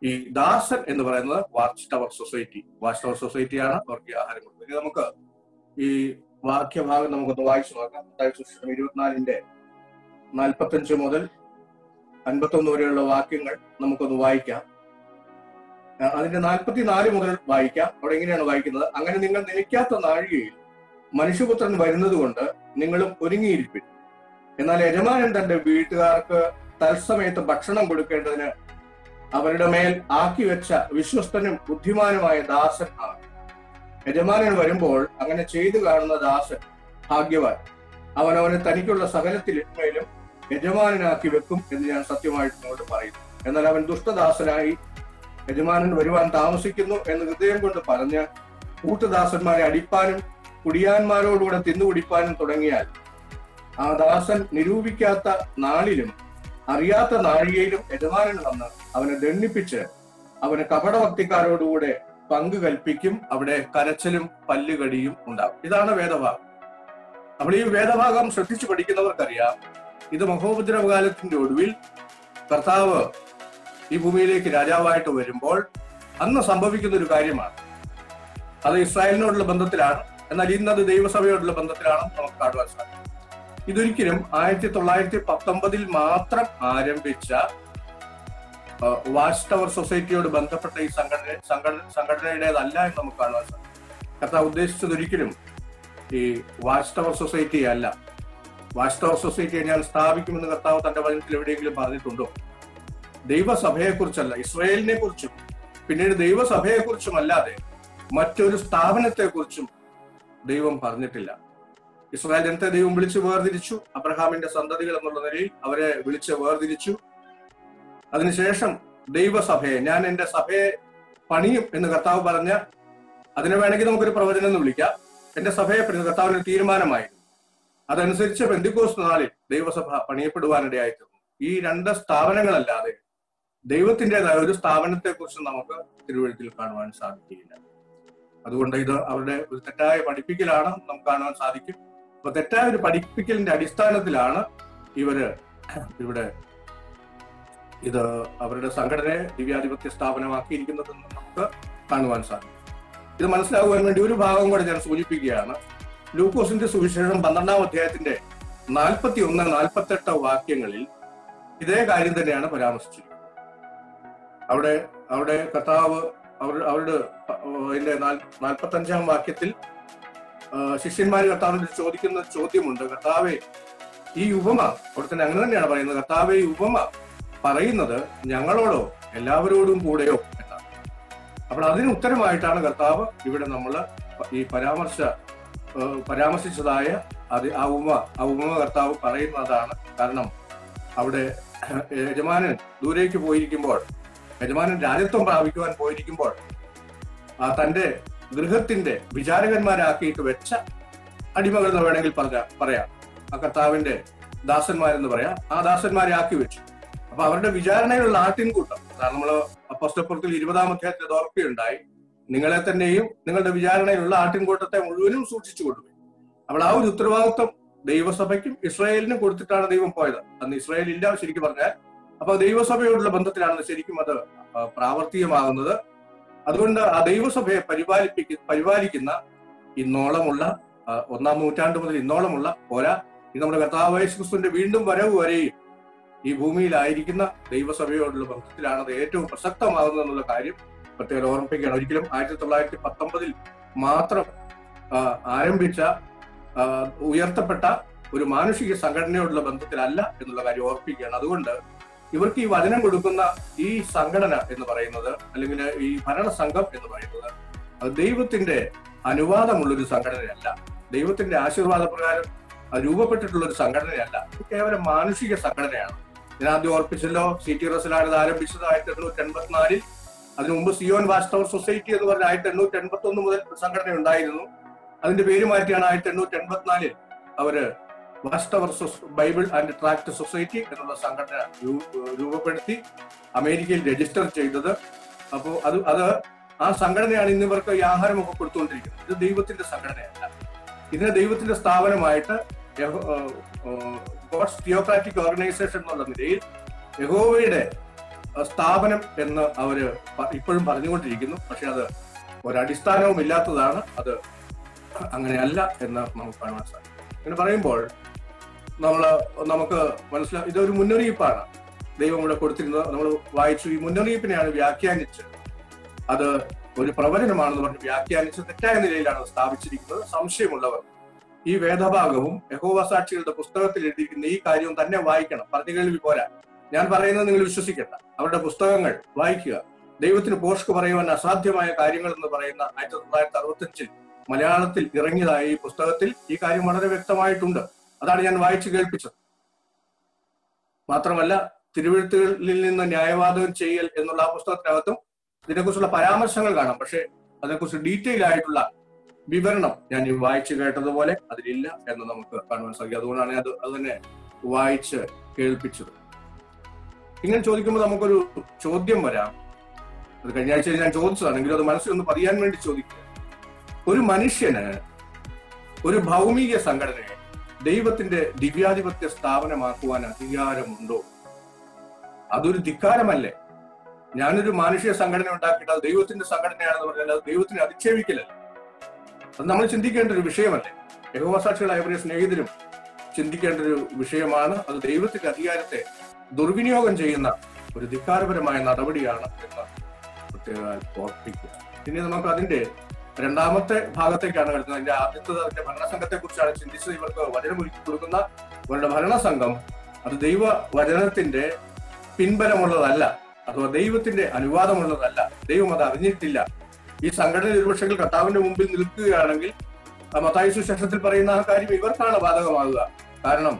ഈ ദാസൻ എന്ന് പറയുന്നത് വാച്ച് ടവർ സൊസൈറ്റിയാണ് അവർക്ക് ഈ ആഹാരം കൊടുക്കുന്നത്. ഇനി നമുക്ക് ഈ വാക്യഭാഗം നമുക്കൊന്ന് വായിച്ചു നോക്കാം. 24-ന്റെ 45 മുതൽ 51 വരെയുള്ള വാക്യങ്ങൾ നമുക്കൊന്ന് വായിക്കാം. അതിന്റെ 44 മുതൽ വായിക്കാം. അവിടെ എങ്ങനെയാണ് വായിക്കുന്നത്? അങ്ങനെ നിങ്ങൾ നനയ്ക്കാത്ത നാഴികയിൽ മനുഷ്യപുത്രൻ വരുന്നത് കൊണ്ട് നിങ്ങളും ഒരുങ്ങിയിരിപ്പിൻ. എന്നാൽ യജമാനൻ തന്റെ വീട്ടുകാർക്ക് തത്സമയത്ത് ഭക്ഷണം കൊടുക്കേണ്ടതിന് അവരുടെ മേൽ ആക്കി വെച്ച വിശ്വസ്തനും ബുദ്ധിമാനുമായ ദാസൻ ആണ്. യജമാനൻ വരുമ്പോൾ അങ്ങനെ ചെയ്തു കാണുന്ന ദാസൻ ഭാഗ്യവാൻ. അവനവന് തനിക്കുള്ള സകലത്തിലും യജമാനാക്കി വെക്കും എന്ന് ഞാൻ സത്യമായിട്ട് നിങ്ങളോട് പറയുന്നു. എന്നാൽ അവൻ ദുഷ്ടദാസനായി യജമാനൻ വരുവാൻ താമസിക്കുന്നു എന്ന് ഹൃദയം കൊണ്ട് പറഞ്ഞ് കൂട്ടുദാസന്മാരെ അടിപ്പാനും കുടിയാന്മാരോടുകൂടെ തിന്നുകുടിപ്പാനും തുടങ്ങിയാൽ ആ ദാസൻ നിരൂപിക്കാത്ത നാളിലും അറിയാത്ത നാഴികയിലും യജമാനൻ വന്ന് അവനെ ദണ്ഡിപ്പിച്ച് അവന് കപടഭക്തിക്കാരോടുകൂടെ പങ്ക് കൽപ്പിക്കും. അവിടെ കരച്ചിലും പല്ലുകടിയും ഉണ്ടാകും. ഇതാണ് വേദഭാഗം. അപ്പോൾ ഈ വേദഭാഗം ശ്രദ്ധിച്ചു പഠിക്കുന്നവർക്കറിയാം, ഇത് മഹോപദ്രവകാലത്തിന്റെ ഒടുവിൽ കർത്താവ് ഈ ഭൂമിയിലേക്ക് രാജാവായിട്ട് വരുമ്പോൾ അന്ന് സംഭവിക്കുന്ന ഒരു കാര്യമാണ്. അത് ഇസ്രായേലിനോടുള്ള ബന്ധത്തിലാണ്. എന്നാൽ ഇന്നത് ദൈവസഭയോടുള്ള ബന്ധത്തിലാണെന്ന് നമുക്ക് കാണുവാൻ സാധിക്കും. ഇതൊരിക്കലും 1919 മാത്രം ആരംഭിച്ച വാച്ച് ടവർ സൊസൈറ്റിയോട് ബന്ധപ്പെട്ട ഈ സംഘടനയുടേതല്ല എന്ന് നമുക്ക് കാണുവാൻ സാധിക്കും. കർത്താവ് ഉദ്ദേശിച്ചത് ഒരിക്കലും ഈ വാച്ച് ടവർ സൊസൈറ്റി അല്ല. വാച്ച് ടവർ സൊസൈറ്റിയെ ഞാൻ സ്ഥാപിക്കുമെന്ന് കർത്താവ് തന്റെ വചനത്തിൽ എവിടെയെങ്കിലും പറഞ്ഞിട്ടുണ്ടോ? ദൈവസഭയെ കുറിച്ചല്ല, ഇസ്രായേലിനെ കുറിച്ചും പിന്നീട് ദൈവസഭയെ കുറിച്ചും അല്ലാതെ മറ്റൊരു സ്ഥാപനത്തെ കുറിച്ചും ദൈവം പറഞ്ഞിട്ടില്ല. ഇസ്രായേൽ ജനത്തെ ദൈവം വിളിച്ച് വേർതിരിച്ചു. അബ്രഹാമിന്റെ സന്തതികൾ എന്നുള്ള നിലയിൽ അവരെ വിളിച്ച് വേർതിരിച്ചു. അതിനുശേഷം ദൈവസഭയെ, ഞാൻ എന്റെ സഭയെ പണിയും എന്ന് കർത്താവ് പറഞ്ഞ, അതിനെ വേണമെങ്കിൽ നമുക്കൊരു പ്രവചനം എന്ന് വിളിക്കാം. എന്റെ സഭയെ പണിയുന്ന കർത്താവിന് തീരുമാനമായിരുന്നു. അതനുസരിച്ച് പെന്തിക്കോസ്ത് നാളിൽ ദൈവസഭ പണിയപ്പെടുവാനിടയായിത്തീർന്നു. ഈ രണ്ട് സ്ഥാപനങ്ങളല്ലാതെ ദൈവത്തിൻ്റെതായ ഒരു സ്ഥാപനത്തെ കുറിച്ച് നമുക്ക് തിരുവഴുത്തിൽ കാണുവാൻ സാധിക്കില്ല. അതുകൊണ്ട് ഇത് അവരുടെ ഒരു തെറ്റായ പഠിപ്പിക്കലാണ് നമുക്ക് കാണുവാൻ സാധിക്കും. അപ്പൊ തെറ്റായ ഒരു പഠിപ്പിക്കലിന്റെ അടിസ്ഥാനത്തിലാണ് ഇവിടെ ഇത് അവരുടെ സംഘടനയെ ദിവ്യാധിപത്യ സ്ഥാപനമാക്കിയിരിക്കുന്നതെന്ന് നമുക്ക് കാണുവാൻ സാധിക്കും. ഇത് മനസ്സിലാകുവാൻ വേണ്ടി ഒരു ഭാഗം കൂടെ ഞാൻ സൂചിപ്പിക്കുകയാണ്. ലൂക്കോസിന്റെ സുവിശേഷം 12-ാം അധ്യായത്തിന്റെ 41, 48 വാക്യങ്ങളിൽ ഇതേ കാര്യം തന്നെയാണ് പരാമർശിച്ചിരിക്കുന്നത്. അവിടെ കർത്താവ് അവരുടെ അതിന്റെ 45-ാം വാക്യത്തിൽ ശിഷ്യന്മാര് കർത്താവിനോട് ചോദിക്കുന്ന ചോദ്യമുണ്ട്. കർത്താവെ, ഈ ഉപമ, അവിടെ തന്നെ അങ്ങനെ തന്നെയാണ് പറയുന്നത്, കർത്താവെ ഈ ഉപമ പറയുന്നത് ഞങ്ങളോടോ എല്ലാവരോടും കൂടെയോ എന്നാണ്. അപ്പോൾ അതിന് ഉത്തരമായിട്ടാണ് കർത്താവ് ഇവിടെ നമ്മൾ ഈ പരാമർശിച്ചതായ ആ ഉപമ കർത്താവ് പറയുന്നതാണ്. കാരണം അവിടെ യജമാനൻ ദൂരേക്ക് പോയിരിക്കുമ്പോൾ, യജമാനൻ രാജ്യത്വം പ്രാപിക്കുവാൻ പോയിരിക്കുമ്പോൾ തന്റെ ഗൃഹത്തിന്റെ വിചാരകന്മാരാക്കിയിട്ട് വെച്ച അടിമകൾ എന്ന് വേണമെങ്കിൽ പറയാം, ആ കർത്താവിന്റെ ദാസന്മാരെന്ന് പറയാം, ആ ദാസന്മാരെ ആക്കി വെച്ചു. അപ്പൊ അവരുടെ വിചാരണയിലുള്ള ആട്ടിൻകൂട്ടം, നമ്മള് അപ്പോസ്തലപ്രവൃത്തിയിൽ 20-ാം അധ്യായത്തിൽ ഓർക്കുകയുണ്ടായി, നിങ്ങളെ തന്നെയും നിങ്ങളുടെ വിചാരണയിലുള്ള ആട്ടിൻകൂട്ടത്തെ മുഴുവനും സൂക്ഷിച്ചു കൊണ്ടുപോയി. അപ്പോൾ ആ ഒരു ഉത്തരവാദിത്വം ദൈവസഭയ്ക്കും ഇസ്രായേലിനും കൊടുത്തിട്ടാണ് ദൈവം പോയത്. അന്ന് ഇസ്രായേൽ ഇല്ല ശരിക്കും പറഞ്ഞാൽ. അപ്പൊ ദൈവസഭയോടുള്ള ബന്ധത്തിലാണ് ശരിക്കും അത് പ്രാവർത്തികമാകുന്നത്. അതുകൊണ്ട് ആ ദൈവസഭയെ പരിപാലിക്കുന്ന ഇന്നോളമുള്ള 1-ാം നൂറ്റാണ്ട് മുതൽ ഇന്നോളമുള്ള ഈ നമ്മുടെ കർത്താവ് യേശു ക്രിസ്തുവിന്റെ വീണ്ടും വരവ് വരെയും ഈ ഭൂമിയിലായിരിക്കുന്ന ദൈവസഭയോടുള്ള ബന്ധത്തിലാണ് അത് ഏറ്റവും പ്രസക്തമാകുന്നത് എന്നുള്ള കാര്യം പ്രത്യേകം ഓർമ്മിപ്പിക്കുകയാണ്. ഒരിക്കലും 1919 മാത്രം ആരംഭിച്ച ഉയർത്തപ്പെട്ട ഒരു മാനുഷിക സംഘടനയോടുള്ള ബന്ധത്തിലല്ല എന്നുള്ള കാര്യം ഓർമ്മിപ്പിക്കുകയാണ്. അതുകൊണ്ട് ഇവർക്ക് ഈ വചനം കൊടുക്കുന്ന ഈ സംഘടന എന്ന് പറയുന്നത്, അല്ലെങ്കിൽ ഈ ഭരണസംഘം എന്ന് പറയുന്നത്, അത് ദൈവത്തിന്റെ അനുവാദമുള്ളൊരു സംഘടനയല്ല, ദൈവത്തിന്റെ ആശീർവാദ പ്രകാരം രൂപപ്പെട്ടിട്ടുള്ള ഒരു സംഘടനയല്ല. ഇത് കേവലം മാനുഷിക സംഘടനയാണ്. ഞാൻ ആദ്യം ഓർപ്പിച്ചല്ലോ, CT റസലാണ് ഇത് ആരംഭിച്ചത് 1884. അതിനു മുമ്പ് സിയോൻ വാച്ച് ടവർ സൊസൈറ്റി എന്ന് പറഞ്ഞ 1881 മുതൽ സംഘടന ഉണ്ടായിരുന്നു. അതിന്റെ പേര് മാറ്റിയാണ് 1884 അവര് watch tower Bible and tract society എന്നുള്ള സംഘടന രൂപപ്പെടുത്തി അമേരിക്കയിൽ രജിസ്റ്റർ ചെയ്തത്. അപ്പോൾ അത് ആ സംഘടനയാണ് ഇന്നിവർക്ക് ഈ ആഹാരമൊക്കെ കൊടുത്തുകൊണ്ടിരിക്കുന്നത്. ഇത് ദൈവത്തിന്റെ സംഘടനയല്ല. ഇതിനെ ദൈവത്തിന്റെ സ്ഥാപനമായിട്ട് ഗോഡ്സ് തിയോക്രാറ്റിക് ഓർഗനൈസേഷൻ എന്നുള്ള നിലയിൽ യഹോവയുടെ സ്ഥാപനം എന്ന് അവര് ഇപ്പോഴും പറഞ്ഞുകൊണ്ടിരിക്കുന്നു. പക്ഷെ അത് ഒരടിസ്ഥാനവും ഇല്ലാത്തതാണ്. അത് അങ്ങനെയല്ല എന്ന് നമുക്ക് കാണാൻ സാധിക്കും. ഇങ്ങനെ പറയുമ്പോൾ നമുക്ക് മനസ്സിലാവും, ഇതൊരു മുന്നറിയിപ്പാണ് ദൈവം ഇവിടെ കൊടുത്തിരുന്നത്. നമ്മൾ വായിച്ചു, ഈ മുന്നറിയിപ്പിനെയാണ് വ്യാഖ്യാനിച്ച് അത് ഒരു പ്രവചനമാണെന്ന് പറഞ്ഞ് വ്യാഖ്യാനിച്ച് തെറ്റായ നിലയിലാണ് സ്ഥാപിച്ചിരിക്കുന്നത്. സംശയമുള്ളവർ ഈ വേദഭാഗവും യഹോവ സാക്ഷികളുടെ പുസ്തകത്തിൽ എഴുതിയിരിക്കുന്ന ഈ കാര്യവും തന്നെ വായിക്കണം. പറഞ്ഞു കേൾവി പോരാ, ഞാൻ പറയുന്നത് നിങ്ങൾ വിശ്വസിക്കണ്ട. അവരുടെ പുസ്തകങ്ങൾ വായിക്കുക. ദൈവത്തിന് പോഷ്ക്ക് പറയുവാൻ അസാധ്യമായ കാര്യങ്ങൾ എന്ന് പറയുന്ന 1965 മലയാളത്തിൽ ഇറങ്ങിയതായ ഈ പുസ്തകത്തിൽ ഈ കാര്യം വളരെ വ്യക്തമായിട്ടുണ്ട്. അതാണ് ഞാൻ വായിച്ചു കേൾപ്പിച്ചത്. മാത്രമല്ല, തിരുവെഴുത്തുകളിൽ നിന്ന് ന്യായവാദം ചെയ്യൽ എന്നുള്ള ആ പുസ്തകത്തിനകത്തും ഇതിനെക്കുറിച്ചുള്ള പരാമർശങ്ങൾ കാണാം. പക്ഷെ അതിനെക്കുറിച്ച് ഡീറ്റെയിൽ ആയിട്ടുള്ള വിവരണം ഞാൻ ഈ വായിച്ചു കേട്ടതുപോലെ അതിലില്ല എന്ന് നമുക്ക് കാണുവാൻ സാധിക്കും. അതുകൊണ്ടാണ് അത് തന്നെ വായിച്ച് കേൾപ്പിച്ചത്. ഇങ്ങനെ ചോദിക്കുമ്പോൾ നമുക്കൊരു ചോദ്യം വരാം. അത് കഴിഞ്ഞ ആഴ്ച ഞാൻ ചോദിച്ചതാണെങ്കിലും അത് മനസ്സിലൊന്ന് പറയാൻ വേണ്ടി ചോദിക്കുക. ഒരു മനുഷ്യന് ഒരു ഭൗമിക സംഘടനയെ ദൈവത്തിന്റെ ദിവ്യാധിപത്യ സ്ഥാപനമാക്കുവാൻ അധികാരമുണ്ടോ? അതൊരു ധിക്കാരമല്ലേ? ഞാനൊരു മാനുഷിക സംഘടന ഉണ്ടാക്കിയിട്ട് അത് ദൈവത്തിന്റെ സംഘടനയാണെന്ന് പറഞ്ഞാൽ അത് ദൈവത്തിനെ അധിക്ഷേപിക്കലല്ലേ? അത് നമ്മൾ ചിന്തിക്കേണ്ട ഒരു വിഷയമല്ലേ? യഹോവ സാക്ഷികളായ പ്രിയ സ്നേഹിതരും ചിന്തിക്കേണ്ട ഒരു വിഷയമാണ്. അത് ദൈവത്തിന്റെ അധികാരത്തെ ദുർവിനിയോഗം ചെയ്യുന്ന ഒരു ധിക്കാരപരമായ നടപടിയാണ് എന്ന് പ്രത്യേകം ഓർപ്പിക്കുക. ഇനി നമുക്ക് അതിന്റെ രണ്ടാമത്തെ ഭാഗത്തേക്കാണ് വരുന്നത്. അതിന്റെ അതിന്റെ ഭരണസംഘത്തെ കുറിച്ചാണ് ചിന്തിച്ചത്. ഇവർക്ക് വചനം ഒരുക്കി കൊടുക്കുന്ന ഇവരുടെ ഭരണസംഘം അത് ദൈവ വചനത്തിന്റെ പിൻബലമുള്ളതല്ല, അഥവാ ദൈവത്തിന്റെ അനുവാദമുള്ളതല്ല. ദൈവം അത് അറിഞ്ഞിട്ടില്ല. ഈ സംഘടന ഒരുപക്ഷെങ്കിൽ കർത്താവിന്റെ മുമ്പിൽ നിൽക്കുകയാണെങ്കിൽ മത്തായി സുവിശേഷത്തിൽ പറയുന്ന ആ കാര്യം ഇവർക്കാണ് ബാധകമാകുക. കാരണം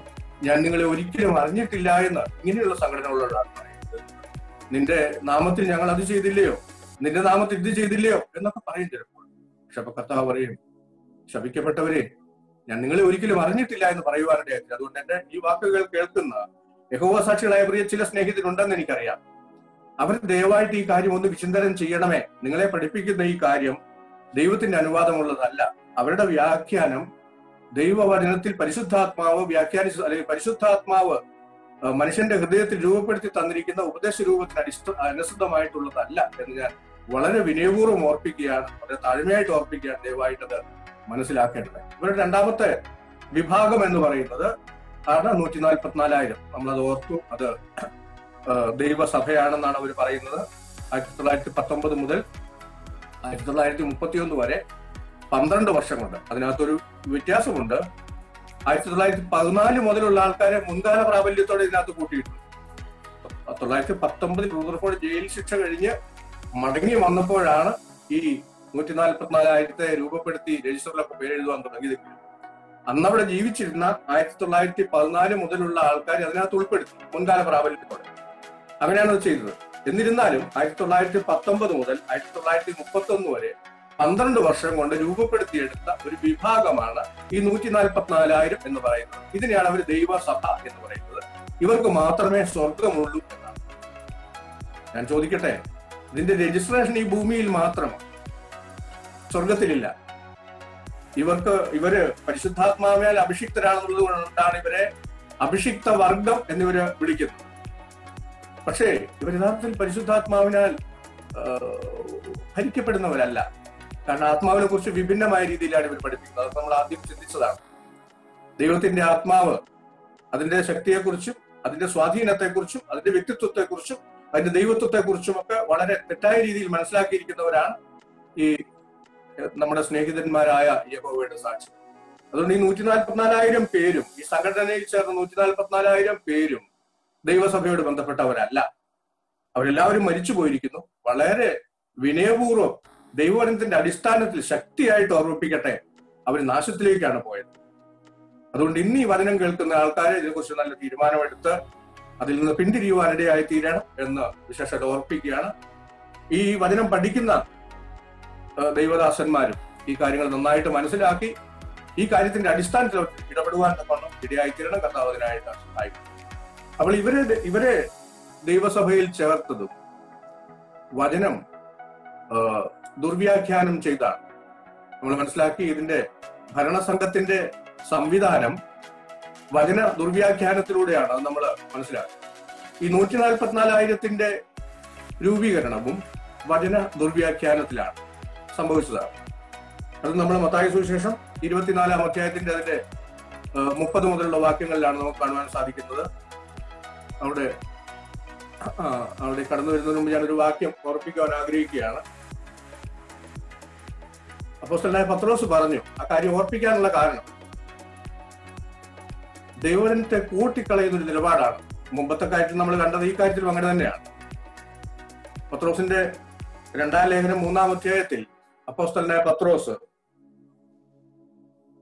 ഞാൻ നിങ്ങളെ ഒരിക്കലും അറിഞ്ഞിട്ടില്ല എന്ന് ഇങ്ങനെയുള്ള സംഘടനകളോടാണ് പറയുന്നത്. നിന്റെ നാമത്തിൽ ഞങ്ങൾ അത് ചെയ്തില്ലയോ, നിന്റെ നാമത്തിൽ ഇത് ചെയ്തില്ലയോ എന്നൊക്കെ പറയും ചിലപ്പോൾ. പക്ഷെ അപ്പൊ കർത്താവ് പറയും, ശപിക്കപ്പെട്ടവരെ, ഞാൻ നിങ്ങളെ ഒരിക്കലും അറിഞ്ഞിട്ടില്ല എന്ന് പറയുവാനിടയായിട്ടില്ല. അതുകൊണ്ട് എന്റെ ഈ വാക്കുകൾ കേൾക്കുന്ന യഹോവ സാക്ഷികളായ പ്രിയ ചില സ്നേഹിതരുണ്ടെന്ന് എനിക്കറിയാം. അവർ ദയവായിട്ട് ഈ കാര്യം ഒന്ന് വിചിന്തനം ചെയ്യണമേ. നിങ്ങളെ പഠിപ്പിക്കുന്ന ഈ കാര്യം ദൈവത്തിന്റെ അനുവാദമുള്ളതല്ല. അവരുടെ വ്യാഖ്യാനം ദൈവവചനത്തിൽ പരിശുദ്ധാത്മാവ് വ്യാഖ്യാനിച്ചു, അല്ലെങ്കിൽ പരിശുദ്ധാത്മാവ് മനുഷ്യന്റെ ഹൃദയത്തിൽ രൂപപ്പെടുത്തി തന്നിരിക്കുന്ന ഉപദേശ രൂപത്തിന് അനുസൃതമായിട്ടുള്ളതല്ല എന്ന് ഞാൻ വളരെ വിനയപൂർവ്വം ഓർപ്പിക്കുകയാണ്, വളരെ താഴ്മയായിട്ട് ഓർപ്പിക്കുകയാണ്. ദയവായിട്ടത് മനസ്സിലാക്കേണ്ടത്. ഇവരുടെ രണ്ടാമത്തെ വിഭാഗം എന്ന് പറയുന്നത് ആണ് 144,000. നമ്മളത് ഓർത്തു. അത് ദൈവസഭയാണെന്നാണ് അവർ പറയുന്നത്. 1919 മുതൽ 1931 വരെ 12 വർഷം കൊണ്ട്. അതിനകത്തൊരു വ്യത്യാസമുണ്ട്. 1914 മുതലുള്ള ആൾക്കാരെ മുൻകാല പ്രാബല്യത്തോടെ ഇതിനകത്ത് കൂട്ടിയിട്ടുണ്ട്. 1919 റൂദർഫോർഡ് ജയിൽ ശിക്ഷ കഴിഞ്ഞ് മടങ്ങി വന്നപ്പോഴാണ് ഈ 144,000 രൂപപ്പെടുത്തി രജിസ്റ്ററിലൊക്കെ പേരെഴുതുവാൻ തുടങ്ങിയതെങ്കിലും അന്നവിടെ ജീവിച്ചിരുന്ന 1914 മുതലുള്ള ആൾക്കാരെ അതിനകത്ത് ഉൾപ്പെടുത്തി മുൻകാല പ്രാബല്യത്തോടെ. അങ്ങനെയാണ് അത് ചെയ്തത്. എന്നിരുന്നാലും 1919 മുതൽ 1931 വരെ 12 വർഷം കൊണ്ട് രൂപപ്പെടുത്തിയെടുത്ത ഒരു വിഭാഗമാണ് ഈ 144,000 എന്ന് പറയുന്നത്. ഇതിനെയാണ് അവർ ദൈവസഭ എന്ന് പറയുന്നത്. ഇവർക്ക് മാത്രമേ സ്വർഗമുള്ളൂ എന്നാണ്. ഞാൻ ചോദിക്കട്ടെ, ഇതിന്റെ രജിസ്ട്രേഷൻ ഈ ഭൂമിയിൽ മാത്രമാണ്, സ്വർഗത്തിലില്ല. ഇവര് പരിശുദ്ധാത്മാവിനാൽ അഭിഷിക്തരാണെന്നുള്ളത് കൊണ്ടാണ് ഇവരെ അഭിഷിക്ത വർഗം എന്നിവര് വിളിക്കുന്നത്. പക്ഷേ ഇവർ യഥാർത്ഥത്തിൽ പരിശുദ്ധാത്മാവിനാൽ ഭരിക്കപ്പെടുന്നവരല്ല. കാരണം ആത്മാവിനെ കുറിച്ച് വിഭിന്നമായ രീതിയിലാണ് ഇവർ പഠിപ്പിക്കുന്നത്. അത് നമ്മൾ ആദ്യം ചിന്തിച്ചതാണ്. ദൈവത്തിന്റെ ആത്മാവ് അതിന്റെ ശക്തിയെക്കുറിച്ചും അതിന്റെ സ്വാധീനത്തെക്കുറിച്ചും അതിന്റെ വ്യക്തിത്വത്തെക്കുറിച്ചും അതിന്റെ ദൈവത്വത്തെക്കുറിച്ചും ഒക്കെ വളരെ തെറ്റായ രീതിയിൽ മനസ്സിലാക്കിയിരിക്കുന്നവരാണ് ഈ നമ്മുടെ സ്നേഹിതന്മാരായ യഹോവയുടെ സാക്ഷി. അതുകൊണ്ട് ഈ 144,000 പേരും ഈ സംഘടനയിൽ ചേർന്ന 144,000 പേരും ദൈവസഭയോട് ബന്ധപ്പെട്ടവരല്ല. അവരെല്ലാവരും മരിച്ചു പോയിരിക്കുന്നു. വളരെ വിനയപൂർവ്വം ദൈവവചനത്തിന്റെ അടിസ്ഥാനത്തിൽ ശക്തിയായിട്ട് ഓർമ്മിപ്പിക്കട്ടെ, അവർ നാശത്തിലേക്കാണ് പോയത്. അതുകൊണ്ട് ഇന്ന് ഈ വചനം കേൾക്കുന്ന ആൾക്കാരെ ഇതിനെക്കുറിച്ച് നല്ല തീരുമാനമെടുത്ത് അതിൽ നിന്ന് പിന്തിരിയുവാനിടയായി തീരണം എന്ന് വിശേഷത ഓർപ്പിക്കുകയാണ്. ഈ വചനം പഠിക്കുന്ന ദൈവദാസന്മാരും ഈ കാര്യങ്ങൾ നന്നായിട്ട് മനസ്സിലാക്കി ഈ കാര്യത്തിന്റെ അടിസ്ഥാനത്തിൽ ഇടപെടുവാൻ തക്കണം ഇടയായി തീരണം. കർത്താവ് അതിനായിട്ട് സഹായിക്കും. അപ്പോൾ ഇവരെ ദൈവസഭയിൽ ചേർത്തതും വചനം ദുർവ്യാഖ്യാനം ചെയ്താണ്. നമ്മൾ മനസ്സിലാക്കി ഇതിന്റെ ഭരണസംഘത്തിന്റെ സംവിധാനം വചന ദുർവ്യാഖ്യാനത്തിലൂടെയാണ്. അത് നമ്മൾ മനസ്സിലാക്കി. ഈ 144,000 രൂപീകരണവും വചന ദുർവ്യാഖ്യാനത്തിലാണ് സംഭവിച്ചതാണ്. അത് നമ്മൾ മത്തായി സുവിശേഷം 24-ാം അധ്യായത്തിന്റെ അതിന്റെ 30 മുതലുള്ള വാക്യങ്ങളിലാണ് നമുക്ക് കാണുവാൻ സാധിക്കുന്നത്. അവിടെ കടന്നു വരുന്നതിന് മുമ്പ് ഞാനൊരു വാക്യം ഓർപ്പിക്കുവാൻ ആഗ്രഹിക്കുകയാണ്. അപ്പോസ്തലനായ പത്രോസ് പറഞ്ഞു, ആ കാര്യം ഓർപ്പിക്കാനുള്ള കാരണം ദൈവജനത്തെ കൂട്ടിക്കളയുന്ന ഒരു നിലപാടാണ്. മുമ്പത്തെ കാര്യത്തിൽ നമ്മൾ കണ്ടത് ഈ കാര്യത്തിലും അങ്ങനെ തന്നെയാണ്. പത്രോസിന്റെ 2-ാം ലേഖനം 3-ാം അധ്യായത്തിൽ അപ്പോസ്തലനായ പത്രോസ്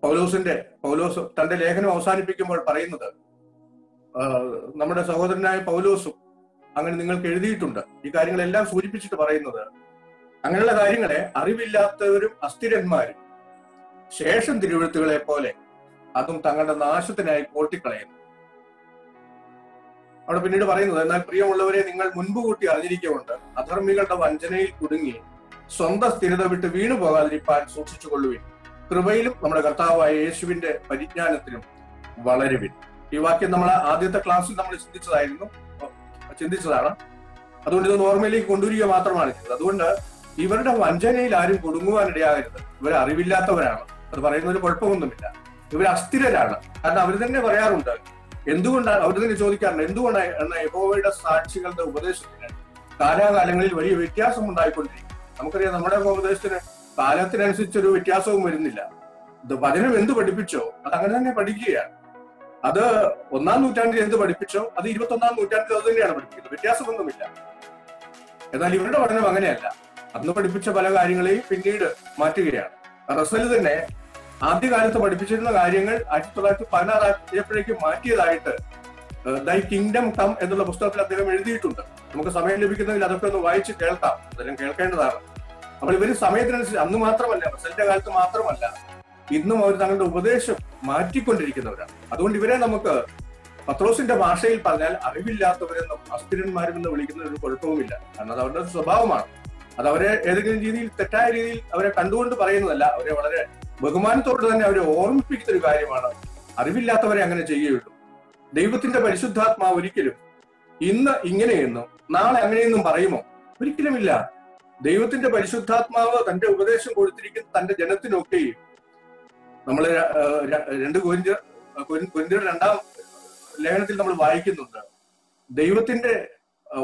പൗലോസ് തന്റെ ലേഖനം അവസാനിപ്പിക്കുമ്പോൾ പറയുന്നത്, നമ്മുടെ സഹോദരനായ പൗലോസും അങ്ങനെ നിങ്ങൾക്ക് എഴുതിയിട്ടുണ്ട്. ഈ കാര്യങ്ങളെല്ലാം സൂചിപ്പിച്ചിട്ട് പറയുന്നത്, അങ്ങനെയുള്ള കാര്യങ്ങളെ അറിവില്ലാത്തവരും അസ്ഥിരന്മാരും ശേഷം തിരുവെഴുത്തുകളെ പോലെ അതും തങ്ങളുടെ നാശത്തിനായി കോട്ടിക്കളയുന്നു. അവിടെ പിന്നീട് പറയുന്നത്, എന്നാൽ പ്രിയമുള്ളവരെ, നിങ്ങൾ മുൻപ് കൂട്ടി അറിഞ്ഞിരിക്കുന്നുണ്ട് അധർമ്മികളുടെ വഞ്ചനയിൽ കുടുങ്ങി സ്വന്തം സ്ഥിരത വിട്ട് വീണു പോകാതിരിക്കാൻ സൂക്ഷിച്ചുകൊള്ളുവിൻ. കൃപയിലും നമ്മുടെ കർത്താവായ യേശുവിന്റെ പരിജ്ഞാനത്തിലും വളരുവിൻ. ഈ വാക്യം നമ്മൾ ആദ്യത്തെ ക്ലാസ്സിൽ നമ്മൾ ചിന്തിച്ചതാണ്. അതുകൊണ്ട് ഇത് ഓർമ്മയിലേക്ക് കൊണ്ടുവരിക മാത്രമാണ് ചെയ്തത്. അതുകൊണ്ട് ഇവരുടെ വഞ്ചനയിൽ ആരും കുടുങ്ങുവാനിടയാകരുത്. ഇവർ അറിവില്ലാത്തവരാണ്. അത് പറയുന്നതിൽ കുഴപ്പമൊന്നുമില്ല. ഇവർ അസ്ഥിരരാണ്. കാരണം അവർ തന്നെ പറയാറുണ്ട്, എന്തുകൊണ്ടാണ് അവർ തന്നെ ചോദിക്കാറുണ്ട്, എന്തുകൊണ്ടാണ് യഹോവയുടെ സാക്ഷികളുടെ ഉപദേശത്തിന് കാലാകാലങ്ങളിൽ വലിയ വ്യത്യാസം ഉണ്ടായിക്കൊണ്ടിരിക്കും. നമുക്കറിയാം, നമ്മുടെ ഉപദേശത്തിന് കാലത്തിനനുസരിച്ചൊരു വ്യത്യാസവും വരുന്നില്ല. ഇത് വചനം എന്ത് പഠിപ്പിച്ചോ അത് അങ്ങനെ തന്നെ പഠിക്കുകയാണ്. അത് 1-ാം നൂറ്റാണ്ടിൽ എന്ത് പഠിപ്പിച്ചോ അത് 21-ാം നൂറ്റാണ്ടിൽ അത് തന്നെയാണ് പഠിപ്പിക്കുന്നത്. വ്യത്യാസമൊന്നുമില്ല. എന്നാൽ ഇവരുടെ പഠനം അങ്ങനെയല്ല. അന്ന് പഠിപ്പിച്ച പല കാര്യങ്ങളെയും പിന്നീട് മാറ്റുകയാണ്. റസൽ തന്നെ ആദ്യകാലത്ത് പഠിപ്പിച്ചിരുന്ന കാര്യങ്ങൾ 1916 ആയപ്പോഴേക്കും മാറ്റിയതായിട്ട് ദൈ കിങ്ഡം കം എന്നുള്ള പുസ്തകത്തിൽ അദ്ദേഹം എഴുതിയിട്ടുണ്ട്. നമുക്ക് സമയം ലഭിക്കുന്നെങ്കിൽ അതൊക്കെ ഒന്ന് വായിച്ച് കേൾക്കാം. അതെല്ലാം കേൾക്കേണ്ടതാണ്. അപ്പോൾ ഇവര് സമയത്തിനനുസരിച്ച് അന്ന് മാത്രമല്ല, റസലിന്റെ കാലത്ത് മാത്രമല്ല, ഇന്നും അവർ തങ്ങളുടെ ഉപദേശം മാറ്റിക്കൊണ്ടിരിക്കുന്നവരാണ്. അതുകൊണ്ട് ഇവരെ നമുക്ക് പത്രോസിന്റെ ഭാഷയിൽ പറഞ്ഞാൽ അറിവില്ലാത്തവരെന്നും അസ്ഥിരന്മാരെന്ന് വിളിക്കുന്ന ഒരു കുഴപ്പവുമില്ല. കാരണം അത് അവരുടെ സ്വഭാവമാണ്. അത് അവരെ ഏതെങ്കിലും രീതിയിൽ തെറ്റായ രീതിയിൽ അവരെ കണ്ടുകൊണ്ട് പറയുന്നതല്ല. അവരെ വളരെ ബഹുമാനത്തോട് തന്നെ അവരെ ഓർമ്മിപ്പിക്കുന്ന ഒരു കാര്യമാണ്. അറിവില്ലാത്തവരെ അങ്ങനെ ചെയ്യുകയുള്ളൂ. ദൈവത്തിന്റെ പരിശുദ്ധാത്മാവ് ഒരിക്കലും ഇന്ന് ഇങ്ങനെയെന്നും നാളെ അങ്ങനെയെന്നും പറയുമോ? ഒരിക്കലുമില്ല. ദൈവത്തിന്റെ പരിശുദ്ധാത്മാവ് തന്റെ ഉപദേശം കൊടുത്തിരിക്കുന്ന തന്റെ ജനത്തിനൊക്കെയും നമ്മള് 2 കൊരിന്ത്യർ 2-ാം ലേഖനത്തിൽ നമ്മൾ വായിക്കുന്നുണ്ട്, ദൈവത്തിന്റെ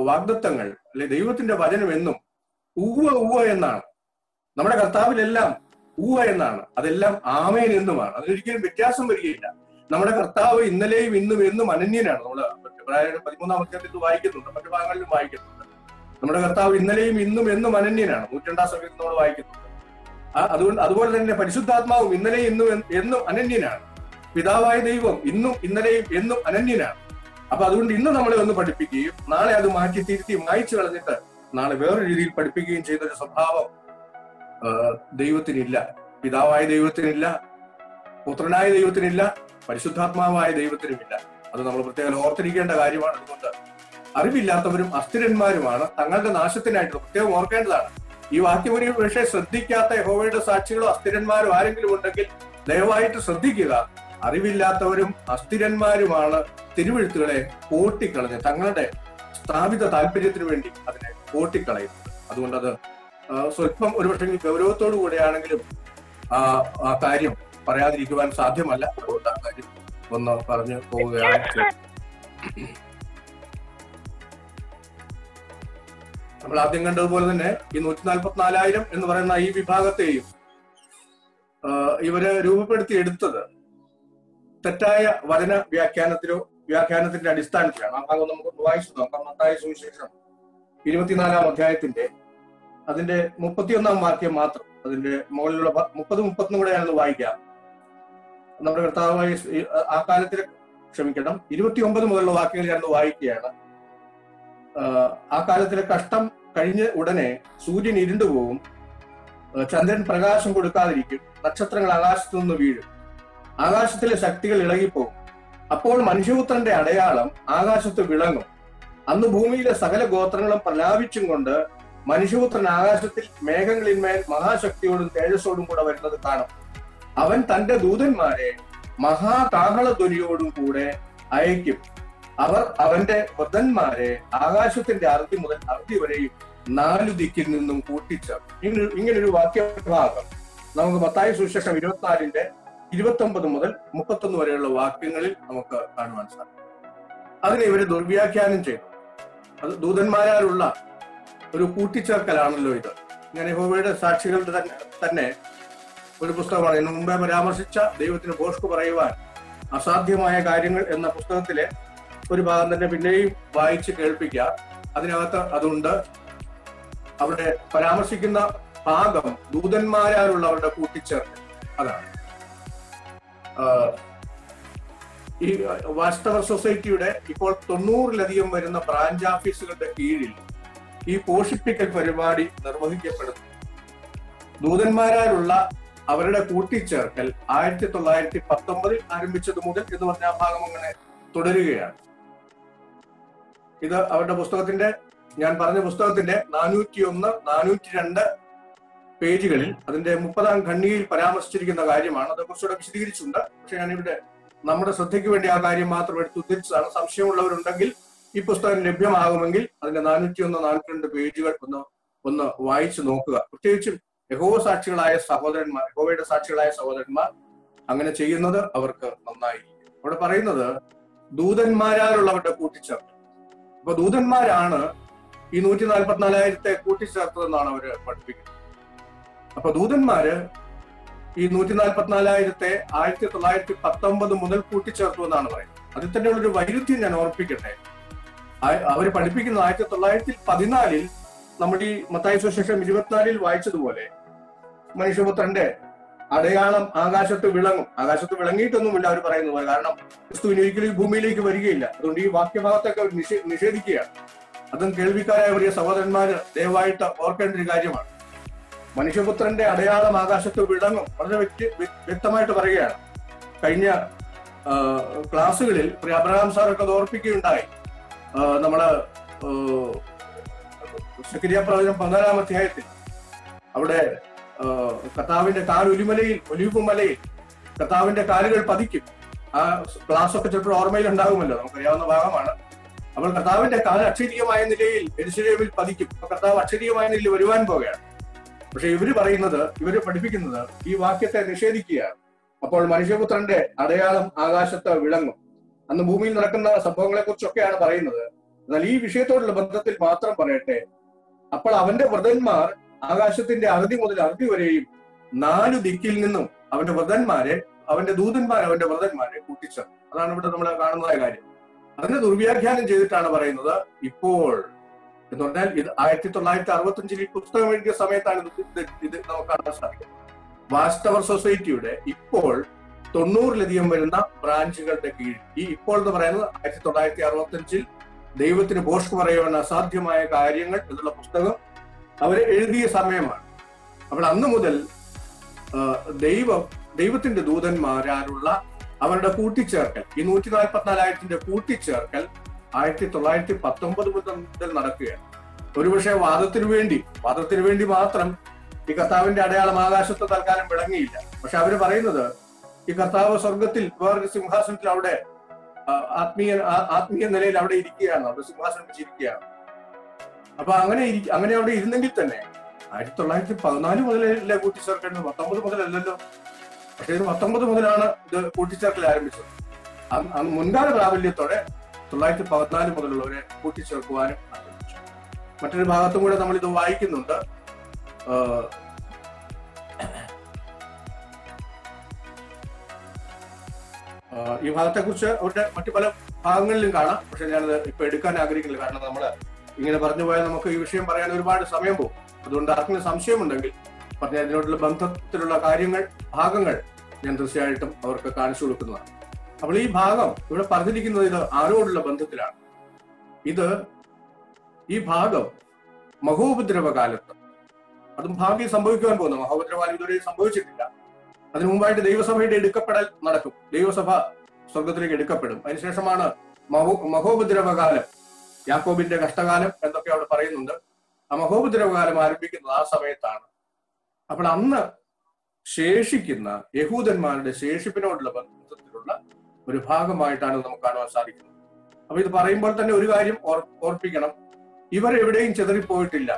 വാഗ്ദത്തങ്ങൾ അല്ലെ ദൈവത്തിന്റെ വചനം എന്നും ഉവ്വ ഉവ്വ എന്നാണ്. നമ്മുടെ കർത്താവിലെല്ലാം ഉവ്വ എന്നാണ്, അതെല്ലാം ആമേൻ എന്നുമാണ്. അതിലൊരിക്കലും വ്യത്യാസം വരികയില്ല. നമ്മുടെ കർത്താവ് ഇന്നലെയും ഇന്നും എന്നും അനന്യനാണ്. നമ്മൾ 13-ാം അധ്യായത്തിൽ വായിക്കുന്നുണ്ട്, മറ്റു ഭാഗങ്ങളിലും വായിക്കുന്നുണ്ട്. നമ്മുടെ കർത്താവ് ഇന്നലെയും ഇന്നും എന്നും അനന്യനാണ്. 102-ാം സംഗീതത്തിൽ നമ്മൾ വായിക്കുന്നുണ്ട്. അതുപോലെ തന്നെ പരിശുദ്ധാത്മാവും ഇന്നലെയും ഇന്നും എന്നും അനന്യനാണ്. പിതാവായ ദൈവം ഇന്നും ഇന്നലെയും എന്നും അനന്യനാണ്. അപ്പൊ അതുകൊണ്ട് ഇന്ന് നമ്മളെ ഒന്ന് പഠിപ്പിക്കുകയും നാളെ അത് മാറ്റി തിരുത്തി മായ്ച്ചു കളഞ്ഞിട്ട് നാളെ വേറൊരു രീതിയിൽ പഠിപ്പിക്കുകയും ചെയ്യുന്ന ഒരു സ്വഭാവം ദൈവത്തിനില്ല. പിതാവായ ദൈവത്തിനില്ല, പുത്രനായ ദൈവത്തിനില്ല, പരിശുദ്ധാത്മാവായ ദൈവത്തിനുമില്ല. അത് നമ്മൾ പ്രത്യേകം ഓർത്തിരിക്കേണ്ട കാര്യമാണ്. അതുകൊണ്ട് അറിവില്ലാത്തവരും അസ്ഥിരന്മാരുമാണ് തങ്ങളുടെ നാശത്തിനായിട്ട് പ്രത്യേകം ഓർക്കേണ്ടതാണ്. ഈ വാക്യം ഒരു പക്ഷേ ശ്രദ്ധിക്കാത്ത യഹോവയുടെ സാക്ഷികളോ അസ്ഥിരന്മാരോ ആരെങ്കിലും ഉണ്ടെങ്കിൽ ദയവായിട്ട് ശ്രദ്ധിക്കുക. അറിവില്ലാത്തവരും അസ്ഥിരന്മാരുമാണ് തിരുവെഴുത്തുകളെ കൂട്ടിക്കളഞ്ഞ് തങ്ങളുടെ സ്ഥാപിത താല്പര്യത്തിന് വേണ്ടി അതിനെ കൂട്ടിക്കളയുന്നത്. അതുകൊണ്ട് അത് സ്വല്പം ഒരുപക്ഷെ ഗൗരവത്തോടു കൂടെയാണെങ്കിലും ആ കാര്യം പറയാതിരിക്കുവാൻ സാധ്യമല്ല. അതുകൊണ്ട് ആ കാര്യം ഒന്ന് പറഞ്ഞു പോവുകയാണ്. നമ്മൾ ആദ്യം കണ്ടതുപോലെ തന്നെ ഈ 144,000 എന്ന് പറയുന്ന ഈ വിഭാഗത്തെയും ഇവര് രൂപപ്പെടുത്തി എടുത്തത് തെറ്റായ വചന വ്യാഖ്യാനത്തിന്റെ അടിസ്ഥാനത്തിലാണ്. ആ ഭാഗം നമുക്ക് വായിച്ചു നോക്കാം. മത്തായി സുവിശേഷം 24-ാം അധ്യായത്തിന്റെ അതിന്റെ 31-ാം വാക്യം മാത്രം, അതിന്റെ മുകളിലുള്ള 30-31 കൂടെ ഞാനൊന്ന് വായിക്കാം. നമ്മുടെ കർത്താവായ ആ കാലത്തിലെ 29 മുതലുള്ള വാക്യങ്ങൾ ഞാനൊന്ന് വായിക്കുകയാണ്. ആ കാലത്തിലെ കഷ്ടം കഴിഞ്ഞ ഉടനെ സൂര്യൻ ഇരുണ്ടുപോകും, ചന്ദ്രൻ പ്രകാശം കൊടുക്കാതിരിക്കും, നക്ഷത്രങ്ങൾ ആകാശത്തു നിന്ന് വീഴും, ആകാശത്തിലെ ശക്തികൾ ഇളകിപ്പോകും. അപ്പോൾ മനുഷ്യപുത്രന്റെ അടയാളം ആകാശത്ത് വിളങ്ങും. അന്ന് ഭൂമിയിലെ സകല ഗോത്രങ്ങളും പ്രലാപിച്ചും കൊണ്ട് മനുഷ്യപുത്രൻ ആകാശത്തിൽ മേഘങ്ങളിന്മേൽ മഹാശക്തിയോടും തേജസ്സോടും കൂടെ വരുന്നത് കാണും. അവൻ തന്റെ ദൂതന്മാരെ മഹാകാഹളധ്വനിയോടും കൂടെ അയക്കും. അവർ അവന്റെ വൃദ്ധന്മാരെ ആകാശത്തിന്റെ അറുതി മുതൽ അറുതി വരെയും 4 ദിക്കിൽ നിന്നും കൂട്ടിച്ചേർക്കും. ഇങ്ങനൊരു വാക്യഭാഗം നമുക്ക് മത്തായി സുവിശേഷം 24-ന്റെ 29 മുതൽ 31 വരെയുള്ള വാക്യങ്ങളിൽ നമുക്ക് കാണുവാൻ സാധിക്കും. അതിനെ ഇവര് ദുർവ്യാഖ്യാനം ചെയ്തു. അത് ദൂതന്മാരാലുള്ള ഒരു കൂട്ടിച്ചേർക്കലാണല്ലോ ഇത്. ഞാൻ യഹോവയുടെ സാക്ഷികളുടെ തന്നെ ഒരു പുസ്തകമാണ്. ഇതിനു മുമ്പേ പരാമർശിച്ച ദൈവത്തിന് ഭോഷ്ക് പറയുവാൻ അസാധ്യമായ കാര്യങ്ങൾ എന്ന പുസ്തകത്തിലെ ഒരു ഭാഗം തന്നെ പിന്നെയും വായിച്ച് കേൾപ്പിക്കാം. അതിനകത്ത് അതുണ്ട്. അവിടെ പരാമർശിക്കുന്ന ഭാഗം ദൂതന്മാരാലുള്ളവരുടെ കൂട്ടിച്ചേർക്കൽ. അതാണ് ഈ വാസ്തവ സൊസൈറ്റിയുടെ ഇപ്പോൾ 90-ലധികം വരുന്ന ബ്രാഞ്ച് ഓഫീസുകളുടെ കീഴിൽ ഈ പോഷിപ്പിക്കൽ പരിപാടി നിർവഹിക്കപ്പെടുന്നു. ദൂതന്മാരാലുള്ള അവരുടെ കൂട്ടിച്ചേർക്കൽ 1919 ആരംഭിച്ചത് മുതൽ എന്ന് പറഞ്ഞ ആ ഭാഗം അങ്ങനെ തുടരുകയാണ്. ഇത് അവരുടെ പുസ്തകത്തിന്റെ, ഞാൻ പറഞ്ഞ പുസ്തകത്തിന്റെ 401, 402 പേജുകളിൽ അതിന്റെ 30-ാം ഖണ്ഡികയിൽ പരാമർശിച്ചിരിക്കുന്ന കാര്യമാണ്. അത് കുറച്ചുകൂടെ വിശദീകരിച്ചിട്ടുണ്ട്. പക്ഷെ ഞാനിവിടെ നമ്മുടെ ശ്രദ്ധയ്ക്ക് വേണ്ടി ആ കാര്യം മാത്രം എടുത്ത് ഉദ്ധരിച്ചതാണ്. സംശയമുള്ളവരുണ്ടെങ്കിൽ ഈ പുസ്തകം ലഭ്യമാകുമെങ്കിൽ അതിന്റെ 401, 402 പേജുകൾ ഒന്ന് വായിച്ചു നോക്കുക. പ്രത്യേകിച്ചും യഹോവയുടെ സാക്ഷികളായ സഹോദരന്മാർ അങ്ങനെ ചെയ്യുന്നത് അവർക്ക് നന്നായിരിക്കും. അവിടെ പറയുന്നത് ദൂതന്മാരാലുള്ളവരുടെ കൂട്ടിച്ചേർക്കൽ. അപ്പൊ ദൂതന്മാരാണ് ഈ 144,000 കൂട്ടിച്ചേർത്തതെന്നാണ് അവര് പഠിപ്പിക്കുന്നത്. അപ്പൊ ദൂതന്മാര് ഈ 144,000 1919 മുതൽ കൂട്ടിച്ചേർത്തു എന്നാണ് പറയുന്നത്. അതിൽ തന്നെയുള്ളൊരു വൈരുദ്ധ്യം ഞാൻ ഓർപ്പിക്കട്ടെ. അവര് പഠിപ്പിക്കുന്നത് 1914 നമ്മൾ ഈ മത്തായി സുവിശേഷം 24-ൽ വായിച്ചതുപോലെ മനുഷ്യപുത്രന്റെ അടയാളം ആകാശത്ത് വിളങ്ങും. ആകാശത്ത് വിളങ്ങിയിട്ടൊന്നുമില്ല അവർ പറയുന്നത് പോലെ. കാരണം ക്രിസ്തുവിന് ഒരിക്കലും ഭൂമിയിലേക്ക് വരികയില്ല. അതുകൊണ്ട് ഈ വാക്യഭാഗത്തൊക്കെ അവർ നിഷേധിക്കുകയാണ്. അതും കേൾവിക്കാരായ വലിയ സഹോദരന്മാര് ദയവായിട്ട് ഓർക്കേണ്ട ഒരു കാര്യമാണ്. മനുഷ്യപുത്രന്റെ അടയാളം ആകാശത്ത് വിളങ്ങും വളരെ വ്യക്തമായിട്ട് പറയുകയാണ്. കഴിഞ്ഞ ക്ലാസ്സുകളിൽ അബ്രഹാം സാറൊക്കെ അത് ഓർപ്പിക്കുകയുണ്ടായി. നമ്മള് സെഖര്യാ പ്രവചനം 14-ാം അധ്യായത്തിൽ അവിടെ കർത്താവിന്റെ ഒലിവ് മലയിൽ കർത്താവിന്റെ കാലുകൾ പതിക്കും. ആ ക്ലാസ് ഒക്കെ ചിലപ്പോൾ ഓർമ്മയിൽ ഉണ്ടാകുമല്ലോ, നമുക്കറിയാവുന്ന ഭാഗമാണ്. അപ്പോൾ കർത്താവിന്റെ കാല് അക്ഷരീയമായ നിലയിൽ യെരൂശലേമിൽ പതിക്കും. കർത്താവ് അക്ഷരീയമായ നിലയിൽ വരുവാൻ പോകുകയാണ്. പക്ഷെ ഇവര് പഠിപ്പിക്കുന്നത് ഈ വാക്യത്തെ നിഷേധിക്കുകയാണ്. അപ്പോൾ മനുഷ്യപുത്രന്റെ അടയാളം ആകാശത്ത് വിളങ്ങും. അന്ന് ഭൂമിയിൽ നടക്കുന്ന സംഭവങ്ങളെ കുറിച്ചൊക്കെയാണ് പറയുന്നത്. എന്നാൽ ഈ വിഷയത്തോടുള്ള ബന്ധത്തിൽ മാത്രം പറയട്ടെ, അപ്പോൾ അവന്റെ വ്രതന്മാർ ആകാശത്തിന്റെ അറുതി മുതൽ അറുതി വരെയും 4 ദിക്കിൽ നിന്നും അവന്റെ വ്രതന്മാരെ, അവന്റെ ദൂതന്മാർ അവന്റെ വ്രതന്മാരെ കൂട്ടിച്ചേർന്നു. അതാണ് ഇവിടെ നമ്മൾ കാണുന്നതായ കാര്യം. അതിനെ ദുർവ്യാഖ്യാനം ചെയ്തിട്ടാണ് പറയുന്നത് ഇപ്പോൾ എന്ന് പറഞ്ഞാൽ ഇത് 1965 ഈ പുസ്തകം എഴുതിയ സമയത്താണ് ഇത് നമുക്ക് കാണാൻ സാധിക്കുന്നത്. വാച്ച് ടവർ സൊസൈറ്റിയുടെ ഇപ്പോൾ 90-ലധികം വരുന്ന ബ്രാഞ്ചുകളുടെ കീഴിൽ, ഈ ഇപ്പോൾ എന്ന് പറയുന്നത് 1965 ദൈവത്തിന് ഭോഷ്ക് പറയുവാൻ അസാധ്യമായ കാര്യങ്ങൾ എന്നുള്ള പുസ്തകം അവരെ എഴുതിയ സമയമാണ്. അപ്പോൾ അന്ന് മുതൽ ദൈവത്തിന്റെ ദൂതന്മാരാലുള്ള അവരുടെ കൂട്ടിച്ചേർക്കൽ, ഈ 144,000 കൂട്ടിച്ചേർക്കൽ 1919 മുതൽ നടക്കുകയാണ്. ഒരുപക്ഷെ വാദത്തിനു വേണ്ടി മാത്രം ഈ കർത്താവിന്റെ അടയാളം ആകാശത്ത് തൽക്കാലം വിളങ്ങിയില്ല. പക്ഷെ അവര് പറയുന്നത് ഈ കർത്താവ് സ്വർഗത്തിൽ വേറൊരു സിംഹാസനത്തിൽ അവിടെ ആത്മീയ നിലയിൽ അവിടെ ഇരിക്കുകയാണ്, അവിടെ സിംഹാസനം വെച്ചിരിക്കുകയാണ്. അപ്പൊ അങ്ങനെ അവിടെ ഇരുന്നെങ്കിൽ തന്നെ 1914 മുതലല്ലേ കൂട്ടിച്ചേർക്കേണ്ടത്, 19 മുതലല്ലല്ലോ. പക്ഷെ ഇത് 19 മുതലാണ് ഇത് കൂട്ടിച്ചേർക്കൽ ആരംഭിച്ചത്. മുൻകാല പ്രാബല്യത്തോടെ 1914 മുതലുള്ളവരെ കൂട്ടിച്ചേർക്കുവാനും ആരംഭിച്ചു. മറ്റൊരു ഭാഗത്തും കൂടെ നമ്മൾ ഇത് വായിക്കുന്നുണ്ട്. ഈ ഭാഗത്തെ കുറിച്ച് അവരുടെ മറ്റു പല ഭാഗങ്ങളിലും കാണാം. പക്ഷെ ഞാനത് ഇപ്പൊ എടുക്കാൻ ആഗ്രഹിക്കുന്നില്ല. കാരണം നമ്മൾ ഇങ്ങനെ പറഞ്ഞു പോയാൽ നമുക്ക് ഈ വിഷയം പറയാൻ ഒരുപാട് സമയം പോകും. അതുകൊണ്ട് ആർക്കെങ്കിലും സംശയമുണ്ടെങ്കിൽ പറഞ്ഞ ഇതിനോടുള്ള ബന്ധത്തിലുള്ള ഭാഗങ്ങൾ ഞാൻ തീർച്ചയായിട്ടും അവർക്ക് കാണിച്ചു കൊടുക്കുന്നതാണ്. അപ്പോൾ ഈ ഭാഗം ഇവിടെ പറഞ്ഞിരിക്കുന്നത് ഇത് ആരോടുള്ള ബന്ധത്തിലാണ്? ഈ ഭാഗം മഹോപദ്രവ കാലത്ത്, അതും ഭാവിയിൽ സംഭവിക്കുവാൻ പോകുന്നു. മഹോപദ്രവകാലം ഇതുവരെ സംഭവിച്ചിട്ടില്ല. അതിനു മുമ്പായിട്ട് ദൈവസഭയുടെ എടുക്കപ്പെടൽ നടക്കും. ദൈവസഭ സ്വർഗത്തിലേക്ക് എടുക്കപ്പെടും. അതിനുശേഷമാണ് മഹോപദ്രവകാലം, യാക്കോബിന്റെ കഷ്ടകാലം എന്നൊക്കെ അവിടെ പറയുന്നുണ്ട്. ആ മഹോപദ്രവകാലം ആരംഭിക്കുന്നത് ആ സമയത്താണ്. അപ്പോൾ അന്ന് ശേഷിക്കുന്ന യഹൂദന്മാരുടെ ശേഷിപ്പിനോടുള്ള ബന്ധത്തിലുള്ള ഒരു ഭാഗമായിട്ടാണ് നമുക്ക് കാണുവാൻ സാധിക്കുന്നത്. അപ്പൊ ഇത് പറയുമ്പോൾ തന്നെ ഒരു കാര്യം ഓർപ്പിക്കണം, ഇവർ എവിടെയും ചെതറിപ്പോയിട്ടില്ല.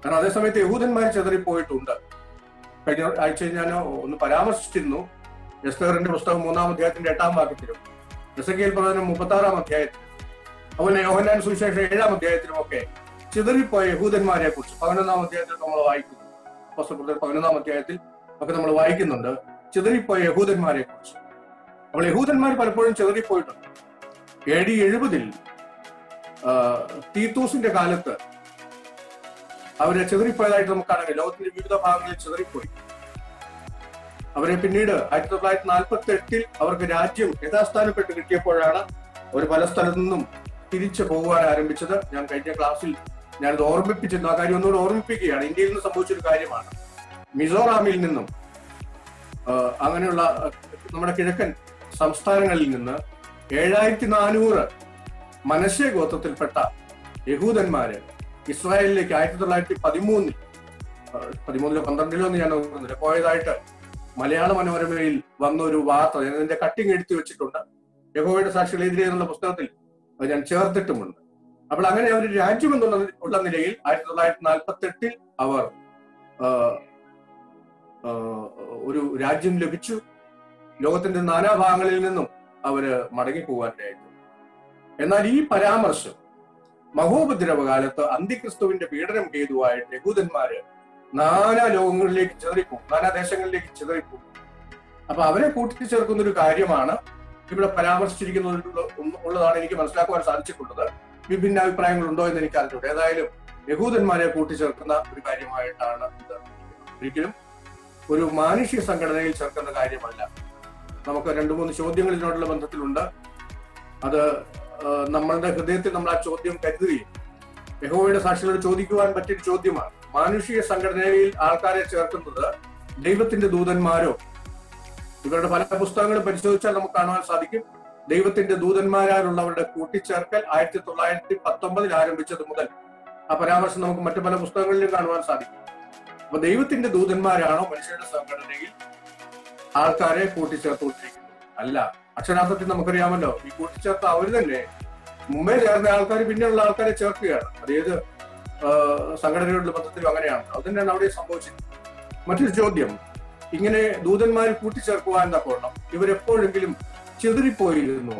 കാരണം അതേസമയത്ത് യഹൂദന്മാർ ചെതറിപ്പോയിട്ടുണ്ട്. കഴിഞ്ഞ ആഴ്ച ഞാൻ ഒന്ന് പരാമർശിച്ചിരുന്നു. എസ്തേറിന്റെ പുസ്തകം 3-ാം അധ്യായത്തിന്റെ 8-ാം വാക്യത്തിലും, എസെക്കിയേൽ പ്രവചനം 36-ാം അധ്യായത്തിലും, അതുപോലെ യോഹന്നാൻ സുവിശേഷം 7-ാം അധ്യായത്തിലും ഒക്കെ ചിതറിപ്പോയ യഹൂദന്മാരെ കുറിച്ച് 11-ാം അധ്യായത്തിൽ നമ്മൾ വായിക്കുന്നു. അപ്പോസ്തലപ്രവൃത്തി 11-ാം അധ്യായത്തിൽ ഒക്കെ നമ്മൾ വായിക്കുന്നുണ്ട് ചിതറിപ്പോയ യഹൂദന്മാരെ കുറിച്ച്. അപ്പോൾ യഹൂദന്മാർ പലപ്പോഴും ചിതറിപ്പോയിട്ടുണ്ട്. AD 70 തീത്തൂസിന്റെ കാലത്ത് അവരെ ചിതറിപ്പോയതായിട്ട് നമുക്ക് കാണാം. ലോകത്തിന്റെ വിവിധ ഭാഗങ്ങളിൽ ചിതറിപ്പോയി. അവരെ പിന്നീട് 1948 അവർക്ക് രാജ്യം യഥാസ്ഥാനപ്പെട്ട് കിട്ടിയപ്പോഴാണ് അവർ പല സ്ഥലത്തു നിന്നും തിരിച്ചു പോകുവാൻ ആരംഭിച്ചത്. ഞാൻ കഴിഞ്ഞ ക്ലാസ്സിൽ ഞാനത് ഓർമ്മിപ്പിച്ചിരുന്നു. ആ കാര്യം ഒന്നുകൂടെ ഓർമ്മിപ്പിക്കുകയാണ്. ഇന്ത്യയിൽ നിന്ന് സംഭവിച്ചൊരു കാര്യമാണ്. മിസോറാമിൽ നിന്നും അങ്ങനെയുള്ള നമ്മുടെ കിഴക്കൻ സംസ്ഥാനങ്ങളിൽ നിന്ന് 7400 മനശ്ശെ ഗോത്രത്തിൽപ്പെട്ട യഹൂദന്മാര് ഇസ്രായേലിലേക്ക് 1913 12 ഞാൻ ഓർക്കുന്നില്ല പോയതായിട്ട് മലയാള മനോരമയിൽ വന്നൊരു വാർത്ത ഞാൻ ഇതിന്റെ കട്ടിങ് എടുത്തു വെച്ചിട്ടുണ്ട്. യഹോവയുടെ സാക്ഷികളെതിരെ എന്നുള്ള പുസ്തകത്തിൽ അത് ഞാൻ ചേർത്തിട്ടുമുണ്ട്. അപ്പോൾ അങ്ങനെ അവർ രാജ്യം എന്നുള്ള നിലയിൽ 1948 അവർ ഒരു രാജ്യം ലഭിച്ചു. ലോകത്തിന്റെ നാനാഭാഗങ്ങളിൽ നിന്നും അവര് മടങ്ങിപ്പോവാനായിട്ട്. എന്നാൽ ഈ പരാമർശം മഹോപദ്രവകാലത്ത് അന്തിക്രിസ്തുവിന്റെ പീഡനം ഹേതുവായിട്ട് യഹൂദന്മാര് നാനാ ലോകങ്ങളിലേക്ക് ചിതറിപ്പോകും, നാനാ ദേശങ്ങളിലേക്ക് ചിതറിപ്പോകും. അപ്പൊ അവരെ കൂട്ടിച്ചേർക്കുന്ന ഒരു കാര്യമാണ് ഇവിടെ പരാമർശിച്ചിരിക്കുന്നതാണ് എനിക്ക് മനസ്സിലാക്കുവാൻ സാധിച്ചിട്ടുള്ളത്. വിഭിന്ന അഭിപ്രായങ്ങൾ ഉണ്ടോ എന്ന് എനിക്ക് അറിഞ്ഞൂടെ. ഏതായാലും യഹൂദന്മാരെ കൂട്ടിച്ചേർക്കുന്ന ഒരു കാര്യമായിട്ടാണ് ഇത്. ഒരിക്കലും ഒരു മാനുഷിക സംഘടനയിൽ ചേർക്കുന്ന കാര്യമല്ല. നമുക്ക് 2-3 ചോദ്യങ്ങൾ ഇതിനോടുള്ള ബന്ധത്തിലുണ്ട്. അത് നമ്മളുടെ ഹൃദയത്തിൽ നമ്മൾ ആ ചോദ്യം കരുതുകയും യഹോവയുടെ സാക്ഷികളോട് ചോദിക്കുവാൻ പറ്റിയൊരു ചോദ്യമാണ്. മാനുഷിക സംഘടനയിൽ ആൾക്കാരെ ചേർക്കുന്നത് ദൈവത്തിന്റെ ദൂതന്മാരോ? ഇവരുടെ പല പുസ്തകങ്ങളും പരിശോധിച്ചാൽ നമുക്ക് കാണുവാൻ സാധിക്കും. ദൈവത്തിന്റെ ദൂതന്മാരാലുള്ളവരുടെ കൂട്ടിച്ചേർക്കൽ 1919 ആരംഭിച്ചത് മുതൽ ആ പരാമർശം നമുക്ക് മറ്റു പല പുസ്തകങ്ങളിലും കാണുവാൻ സാധിക്കും. അപ്പൊ ദൈവത്തിന്റെ ദൂതന്മാരാണോ മനുഷ്യരുടെ സംഘടനയിൽ ആൾക്കാരെ കൂട്ടിച്ചേർത്തുകൊണ്ടിരിക്കുന്നത്? അല്ല. അക്ഷരാർത്ഥത്തിൽ നമുക്കറിയാമല്ലോ, ഈ കൂട്ടിച്ചേർത്ത അവർ തന്നെ മുമ്പേ ചേർന്ന ആൾക്കാർ പിന്നെയുള്ള ആൾക്കാരെ ചേർക്കുകയാണ്. അതേത് സംഘടനയോടുള്ള ബന്ധത്തിലും അങ്ങനെയാണ്. അത് തന്നെയാണ് അവിടെ സംഭവിച്ചത്. മറ്റൊരു ചോദ്യം, ഇങ്ങനെ ദൂതന്മാർ കൂട്ടിച്ചേർക്കുവാൻ തക്കോണം ഇവരെപ്പോഴെങ്കിലും ചിതറിപ്പോയിരുന്നു?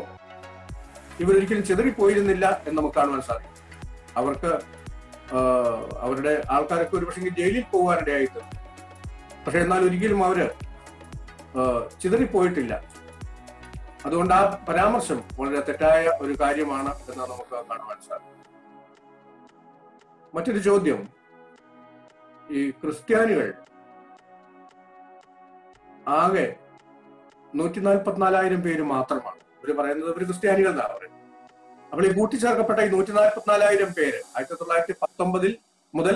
ഇവരൊരിക്കലും ചിതറിപ്പോയിരുന്നില്ല എന്ന് നമുക്ക് കാണുവാൻ സാധിക്കും. അവർക്ക് അവരുടെ ആൾക്കാരൊക്കെ ഒരു പക്ഷേ ജയിലിൽ പോകാനിടയായിട്ട്, പക്ഷെ എന്നാൽ ഒരിക്കലും അവര് ചിതറിപ്പോയിട്ടില്ല. അതുകൊണ്ട് ആ പരാമർശം വളരെ തെറ്റായ ഒരു കാര്യമാണ് എന്ന് നമുക്ക് കാണുവാൻ സാധിക്കും. മറ്റൊരു ചോദ്യം, ഈ ക്രിസ്ത്യാനികൾ ആകെ 144,000 പേര് മാത്രമാണ്. ഇവര് പറയുന്നത് ഇവര് ക്രിസ്ത്യാനികൾ എന്നാണ് പറയുന്നത്. അപ്പോൾ ഈ കൂട്ടിച്ചേർക്കപ്പെട്ട ഈ 144,000 പേര് 1919 മുതൽ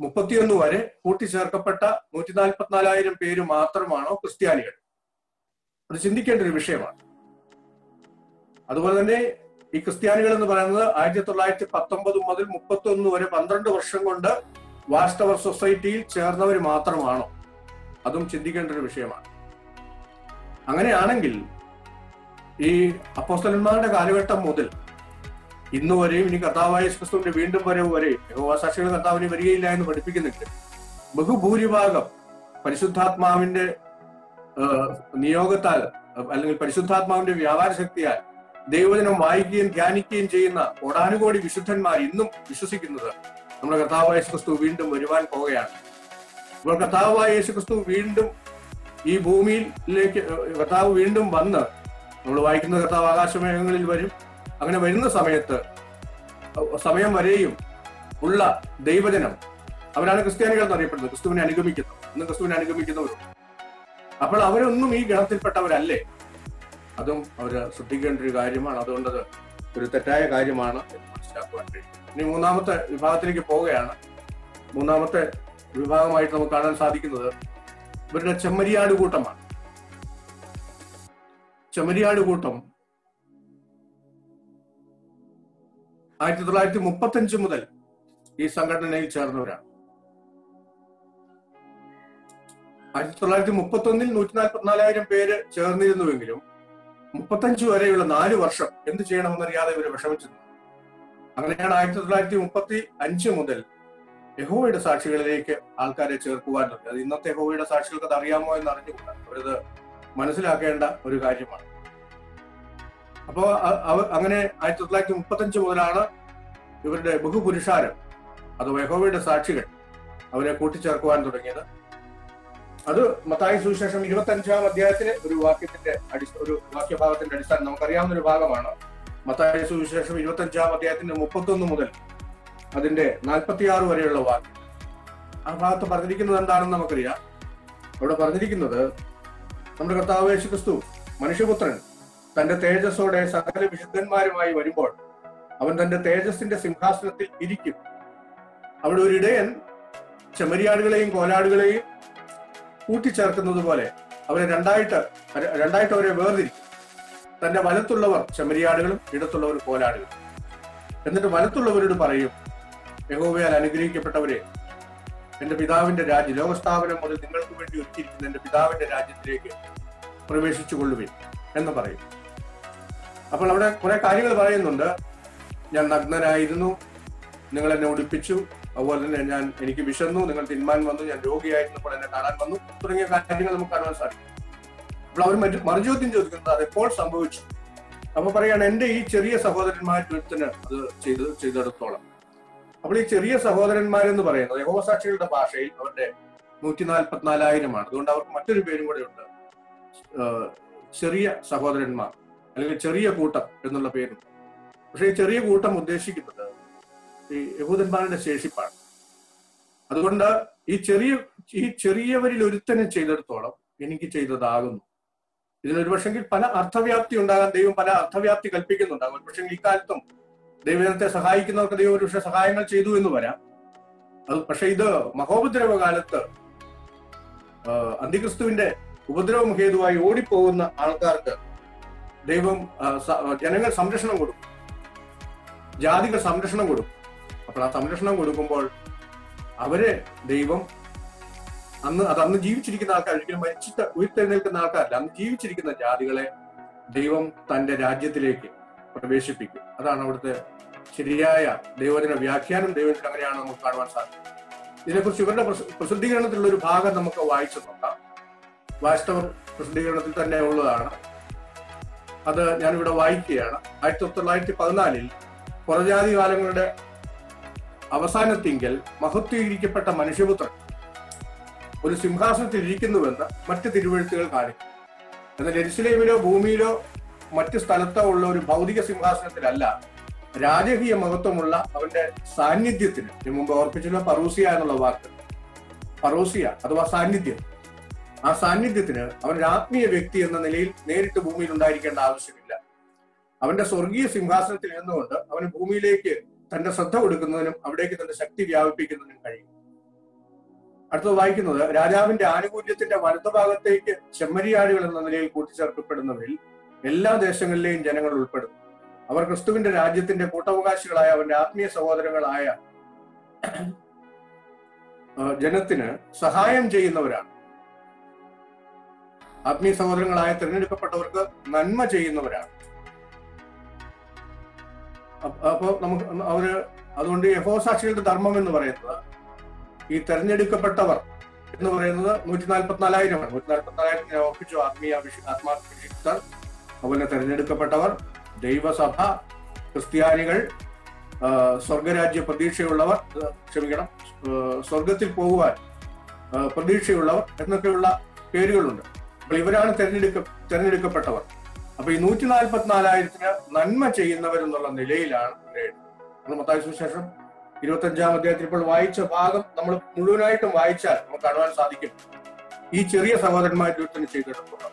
31 വരെ കൂട്ടിച്ചേർക്കപ്പെട്ട 144,000 പേര് മാത്രമാണോ ക്രിസ്ത്യാനികൾ? അത് ചിന്തിക്കേണ്ട ഒരു വിഷയമാണ്. അതുപോലെ തന്നെ ഈ ക്രിസ്ത്യാനികൾ എന്ന് പറയുന്നത് 1919 മുതൽ 31 വരെ 12 വർഷം കൊണ്ട് വാച്ച് ടവർ സൊസൈറ്റിയിൽ ചേർന്നവർ മാത്രമാണോ? അതും ചിന്തിക്കേണ്ട ഒരു വിഷയമാണ്. അങ്ങനെയാണെങ്കിൽ ഈ അപ്പോസ്തലന്മാരുടെ കാലഘട്ടം മുതൽ ഇന്ന് വരെയും ഇനി കർത്താവായ യേശു ക്രിസ്തുവിന്റെ വീണ്ടും വരവ് വരെ യഹോവ സാക്ഷികൾ കർത്താവിനെ വരികയില്ല എന്ന് പഠിപ്പിക്കുന്നുണ്ട്. ബഹുഭൂരിഭാഗം പരിശുദ്ധാത്മാവിന്റെ നിയോഗത്താൽ അല്ലെങ്കിൽ പരിശുദ്ധാത്മാവിന്റെ വ്യാപാര ശക്തിയാൽ ദൈവവചനം വായിക്കുകയും ധ്യാനിക്കുകയും ചെയ്യുന്ന കോടാനുകോടി വിശുദ്ധന്മാർ ഇന്നും വിശ്വസിക്കുന്നത് നമ്മുടെ കർത്താവായ യേശു ക്രിസ്തു വീണ്ടും വരുവാൻ പോവുകയാണ്. ഇപ്പോൾ കർത്താവായ യേശു ക്രിസ്തു വീണ്ടും ഈ ഭൂമിയിലേക്ക് കർത്താവ് വീണ്ടും വന്ന്, നമ്മൾ വായിക്കുന്ന കർത്താവ് ആകാശമേഘങ്ങളിൽ വരും. അങ്ങനെ വരുന്ന സമയം വരെയും ഉള്ള ദൈവജനം, അവരാണ് ക്രിസ്ത്യാനികൾ എന്നറിയപ്പെടുന്നത്. ക്രിസ്തുവിനെ അനുഗമിക്കുന്നു, ഇന്ന് ക്രിസ്തുവിനെ അനുഗമിക്കുന്നവരും. അപ്പോൾ അവരൊന്നും ഈ ഗണത്തിൽപ്പെട്ടവരല്ലേ? അതും അവര് ശ്രദ്ധിക്കേണ്ട ഒരു കാര്യമാണ്. അതുകൊണ്ട് അത് ഒരു തെറ്റായ കാര്യമാണ് എന്ന് മനസ്സിലാക്കുവാൻ കഴിയും. ഇനി മൂന്നാമത്തെ വിഭാഗത്തിലേക്ക് പോവുകയാണ്. മൂന്നാമത്തെ വിഭാഗമായിട്ട് നമുക്ക് കാണാൻ സാധിക്കുന്നത് ഇവരുടെ ചെമ്മരിയാട് കൂട്ടമാണ്. ചെമ്മരിയാട് കൂട്ടം 1935 മുതൽ ഈ സംഘടനയിൽ ചേർന്നവരാണ്. 1931 144,000 പേര് ചേർന്നിരുന്നുവെങ്കിലും 35 വരെയുള്ള 4 വർഷം എന്ത് ചെയ്യണമെന്നറിയാതെ ഇവര് വിഷമിച്ചിരുന്നു. അങ്ങനെയാണ് 1935 മുതൽ യഹോവയുടെ സാക്ഷികളിലേക്ക് ആൾക്കാരെ ചേർക്കുവാനുള്ളത്. അത് ഇന്നത്തെ യഹോവയുടെ സാക്ഷികൾക്ക് അത് അറിയാമോ എന്ന് അറിഞ്ഞുകൂടാ. അവരത് മനസ്സിലാക്കേണ്ട ഒരു കാര്യമാണ്. അപ്പോ അങ്ങനെ 1935 മുതലാണ് ഇവരുടെ ബഹുപുരുഷാരം അഥവാ യഹോവയുടെ സാക്ഷികൾ അവരെ കൂട്ടിച്ചേർക്കുവാൻ തുടങ്ങിയത്. അത് മത്തായി സുവിശേഷം 25-ാം അധ്യായത്തിലെ ഒരു വാക്യഭാഗത്തിന്റെ അടിസ്ഥാനം നമുക്കറിയാവുന്ന ഒരു ഭാഗമാണ്. മത്തായി സുവിശേഷം 25-ാം അധ്യായത്തിന്റെ 31 മുതൽ അതിന്റെ 46 വരെയുള്ള വാക്യം. ആ ഭാഗത്ത് പറഞ്ഞിരിക്കുന്നത് എന്താണെന്ന് നമുക്കറിയാം. അവിടെ പറഞ്ഞിരിക്കുന്നത്, നമ്മുടെ കർത്താവ് യേശു ക്രിസ്തു മനുഷ്യപുത്രൻ തന്റെ തേജസ്സോടെ സകല വിശുദ്ധന്മാരുമായി വരുമ്പോൾ അവൻ തന്റെ തേജസ്സിന്റെ സിംഹാസനത്തിൽ ഇരിക്കും. അവിടെ ഒരു ഇടയൻ ചെമ്മരിയാടുകളെയും കോലാടുകളെയും കൂട്ടിച്ചേർക്കുന്നത് പോലെ അവരെ രണ്ടായിട്ട് അവരെ വേർതിരിക്കും. തന്റെ വലത്തുള്ളവർ ചെമ്മരിയാടുകളും ഇടത്തുള്ളവർ കോലാടുകളും. എന്നിട്ട് വലത്തുള്ളവരോട് പറയും, യഹോവയാൽ അനുഗ്രഹിക്കപ്പെട്ടവരെ, എന്റെ പിതാവിന്റെ രാജ്യം, ലോകസ്ഥാപനം മുതൽ നിങ്ങൾക്ക് വേണ്ടി ഒരുക്കിയിരിക്കുന്ന എന്റെ പിതാവിന്റെ രാജ്യത്തിലേക്ക് പ്രവേശിച്ചു കൊള്ളുവിൻ എന്ന് പറയും. അപ്പോൾ അവിടെ കുറെ കാര്യങ്ങൾ പറയുന്നുണ്ട്. ഞാൻ നഗ്നനായിരുന്നു, നിങ്ങൾ എന്നെ ഉടുപ്പിച്ചു. അതുപോലെ തന്നെ എനിക്ക് വിശന്നു, നിങ്ങൾ തിന്മാൻ വന്നു. ഞാൻ രോഗിയായിരുന്നപ്പോൾ എന്നെ കാണാൻ വന്നു. തുടങ്ങിയ കാര്യങ്ങൾ നമുക്ക് കാണാൻ സാധിക്കും. അപ്പോൾ അവർ മറുചോദ്യം ചോദിക്കുന്നത് അത് എപ്പോൾ സംഭവിച്ചു? അപ്പൊ പറയാണ്, എന്റെ ഈ ചെറിയ സഹോദരന്മാരൊരുത്തന് അത് ചെയ്തെടുത്തോളം. അപ്പോൾ ഈ ചെറിയ സഹോദരന്മാരെന്ന് പറയുന്നത് യഹോവസാക്ഷികളുടെ ഭാഷയിൽ അവരുടെ 144,000 അതുകൊണ്ട് അവർക്ക് മറ്റൊരു പേരും കൂടെ ഉണ്ട്, ചെറിയ സഹോദരന്മാർ അല്ലെങ്കിൽ ചെറിയ കൂട്ടം എന്നുള്ള പേരുണ്ട്. പക്ഷെ ഈ ചെറിയ കൂട്ടം ഉദ്ദേശിക്കുന്നത് ഈ യഹൂദന്മാരുടെ ശേഷിപ്പാണ്. അതുകൊണ്ട് ഈ ചെറിയവരിൽ ഒരുത്തനെ ചെയ്തെടുത്തോളം എനിക്ക് ചെയ്തതാകുന്നു. ഇതിനൊരു പക്ഷെങ്കിൽ പല അർത്ഥവ്യാപ്തി ഉണ്ടാകാൻ ദൈവം പല അർത്ഥവ്യാപ്തി കൽപ്പിക്കുന്നുണ്ടാകും. ഒരു പക്ഷെ ഇക്കാലത്തും ദൈവജനത്തെ സഹായിക്കുന്നവർക്ക് ദൈവം ഒരു പക്ഷെ സഹായങ്ങൾ ചെയ്തു എന്ന് വരാം. പക്ഷെ ഇത് മഹോപദ്രവ കാലത്ത് അന്തിക്രിസ്തുവിന്റെ ഉപദ്രവം ഹേതുവായി ഓടിപ്പോകുന്ന ആൾക്കാർക്ക് ദൈവം ജനങ്ങൾ സംരക്ഷണം കൊടുക്കും, ജാതികൾ സംരക്ഷണം കൊടുക്കും. അപ്പോൾ ആ സംരക്ഷണം കൊടുക്കുമ്പോൾ അവരെ ദൈവം അന്ന് ജീവിച്ചിരിക്കുന്ന ആൾക്കാർ, ഒരിക്കലും മരിച്ചിട്ട് ഉയർത്തെഴുന്നേൽക്കുന്ന ആൾക്കാരല്ല, അന്ന് ജീവിച്ചിരിക്കുന്ന ജാതികളെ ദൈവം തന്റെ രാജ്യത്തിലേക്ക് പ്രവേശിപ്പിക്കും. അതാണ് അവിടുത്തെ ശരിയായ ദൈവജന വ്യാഖ്യാനം. ദൈവത്തിന് അങ്ങനെയാണ് നമുക്ക് കാണുവാൻ സാധിക്കും. ഇതിനെക്കുറിച്ച് ഇവരുടെ പ്രസിദ്ധീകരണത്തിലുള്ള ഒരു ഭാഗം നമുക്ക് വായിച്ചു നോക്കാം. വാസ്തവ പ്രസിദ്ധീകരണത്തിൽ തന്നെ ഉള്ളതാണ്. അത് ഞാനിവിടെ വായിക്കുകയാണ്. 1914 പുറജാതി കാലങ്ങളുടെ അവസാനത്തിങ്കൽ മഹത്വീകരിക്കപ്പെട്ട മനുഷ്യപുത്രൻ ഒരു സിംഹാസനത്തിൽ ഇരിക്കുന്നുവെന്ന് മറ്റ് തിരുവെഴുത്തുകൾ കാണിക്കും. എന്നാൽ യെരുശലേമിലോ ഭൂമിയിലോ മറ്റ് സ്ഥലത്തോ ഉള്ള ഒരു ഭൗതിക സിംഹാസനത്തിലല്ല, രാജകീയ മഹത്വമുള്ള അവന്റെ സാന്നിധ്യത്തിന്, മുമ്പ് ഓർപ്പിച്ചുള്ള പറൂസിയ എന്നുള്ള വാക്ക്, പറൂസിയ അഥവാ സാന്നിധ്യം, ആ സാന്നിധ്യത്തിന് അവനൊരു ആത്മീയ വ്യക്തി എന്ന നിലയിൽ നേരിട്ട് ഭൂമിയിൽ ഉണ്ടായിരിക്കേണ്ട ആവശ്യമില്ല. അവന്റെ സ്വർഗീയ സിംഹാസനത്തിൽ ഇരുന്നുകൊണ്ട് അവന് ഭൂമിയിലേക്ക് തന്റെ ശ്രദ്ധ കൊടുക്കുന്നതിനും അവിടേക്ക് തന്റെ ശക്തി വ്യാപിപ്പിക്കുന്നതിനും കഴിയും. അടുത്തത് വായിക്കുന്നത്, രാജാവിന്റെ ആനുകൂല്യത്തിന്റെ വലതുഭാഗത്തേക്ക് ചെമ്മരിയാടുകൾ എന്ന നിലയിൽ കൂട്ടിച്ചേർക്കപ്പെടുന്നവരിൽ എല്ലാ ദേശങ്ങളിലെയും ജനങ്ങൾ ഉൾപ്പെടുന്നു. അവർ ക്രിസ്തുവിന്റെ രാജ്യത്തിന്റെ കൂട്ടവകാശികളായ അവന്റെ ആത്മീയ സഹോദരങ്ങളായ ജനത്തിന് സഹായം ചെയ്യുന്നവരാണ്. ആത്മീയ സഹോദരങ്ങളായ തിരഞ്ഞെടുക്കപ്പെട്ടവർക്ക് നന്മ ചെയ്യുന്നവരാണ്. അപ്പോ നമുക്ക് അതുകൊണ്ട് യഹോവസാക്ഷികളുടെ ധർമ്മം എന്ന് പറയുന്നത്, ഈ തെരഞ്ഞെടുക്കപ്പെട്ടവർ എന്ന് പറയുന്നത് 144,000 144,000 ഓർപ്പിച്ചു. ആത്മാഭിഷിക്തർ, അതുപോലെ തെരഞ്ഞെടുക്കപ്പെട്ടവർ, ദൈവസഭ, ക്രിസ്ത്യാനികൾ, സ്വർഗരാജ്യ പ്രതീക്ഷയുള്ളവർ, സ്വർഗത്തിൽ പോകുവാൻ പ്രതീക്ഷയുള്ളവർ എന്നൊക്കെയുള്ള പേരുകളുണ്ട്. അപ്പോൾ ഇവരാണ് തെരഞ്ഞെടുക്കപ്പെട്ടവർ. അപ്പൊ ഈ 144,000 നന്മ ചെയ്യുന്നവരെന്നുള്ള നിലയിലാണ് മത്തായി സുവിശേഷം 25-ാം അധ്യായത്തിൽ ഇപ്പോൾ വായിച്ച ഭാഗം നമ്മൾ മുഴുവനായിട്ടും വായിച്ചാൽ നമുക്ക് കാണുവാൻ സാധിക്കും ഈ ചെറിയ സഹോദരന്മാർ തന്നെ ചെയ്തിട്ടുള്ളത്.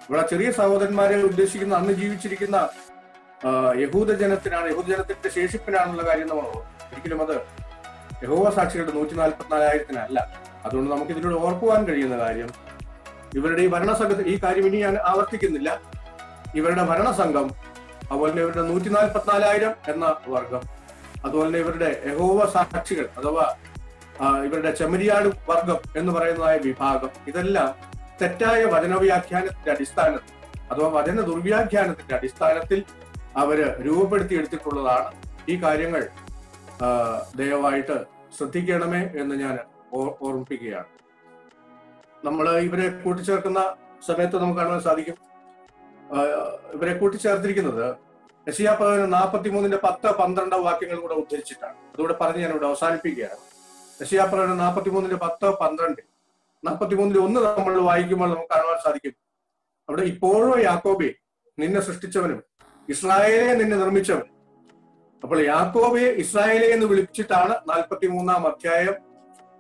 ഇവിടെ ചെറിയ സഹോദരന്മാരെ ഉദ്ദേശിക്കുന്ന അന്ന് ജീവിച്ചിരിക്കുന്ന യഹൂദജനത്തിനാണ്, യഹൂദജനത്തിന്റെ ശേഷിപ്പിനാണെന്നുള്ള കാര്യം നമ്മൾ ഒരിക്കലും അത് യഹോവ സാക്ഷികളുടെ 144,000 അതുകൊണ്ട് നമുക്ക് ഇതിലൂടെ ഓർക്കുവാൻ കഴിയുന്ന കാര്യം, ഇവരുടെ ഈ ഭരണസംഘത്തിൽ, ഈ കാര്യം ഇനി ഞാൻ ആവർത്തിക്കുന്നില്ല, ഇവരുടെ ഭരണസംഘം, അതുപോലെ ഇവരുടെ 144,000 എന്ന വർഗം, അതുപോലെ ഇവരുടെ യഹോവ സാക്ഷികൾ അഥവാ ഇവരുടെ ചെമ്മരിയാട് വർഗം എന്ന് പറയുന്നതായ വിഭാഗം, ഇതെല്ലാം തെറ്റായ വചനവ്യാഖ്യാനത്തിന്റെ അടിസ്ഥാനത്തിൽ അഥവാ വചന ദുർവ്യാഖ്യാനത്തിന്റെ അടിസ്ഥാനത്തിൽ അവര് രൂപപ്പെടുത്തിയെടുത്തിട്ടുള്ളതാണ്. ഈ കാര്യങ്ങൾ ദയവായിട്ട് ശ്രദ്ധിക്കണമേ എന്ന് ഞാൻ ഓർമ്മിപ്പിക്കുകയാണ്. നമ്മൾ ഇവരെ കൂട്ടിച്ചേർക്കുന്ന സമയത്ത് നമുക്ക് കാണാൻ സാധിക്കും, ഇവരെ കൂട്ടിച്ചേർത്തിരിക്കുന്നത് യെശയ്യാ പ്രവചനം 43:10-12 വാക്യങ്ങൾ കൂടെ ഉദ്ധരിച്ചിട്ടാണ്. അതുകൂടെ പറഞ്ഞ് ഞാൻ ഇവിടെ അവസാനിപ്പിക്കുകയാണ്. യെശയ്യാ പ്രവചനം 43:10-12 43:1 നമ്മൾ വായിക്കുമ്പോൾ നമുക്ക് കാണുവാൻ സാധിക്കും, അവിടെ ഇപ്പോഴോ യാക്കോബേ നിന്നെ സൃഷ്ടിച്ചവനും ഇസ്രായേലെ നിന്നെ നിർമ്മിച്ചവൻ. അപ്പോൾ യാക്കോബെ ഇസ്രായേലെ എന്ന് വിളിച്ചിട്ടാണ് 43-ാം അധ്യായം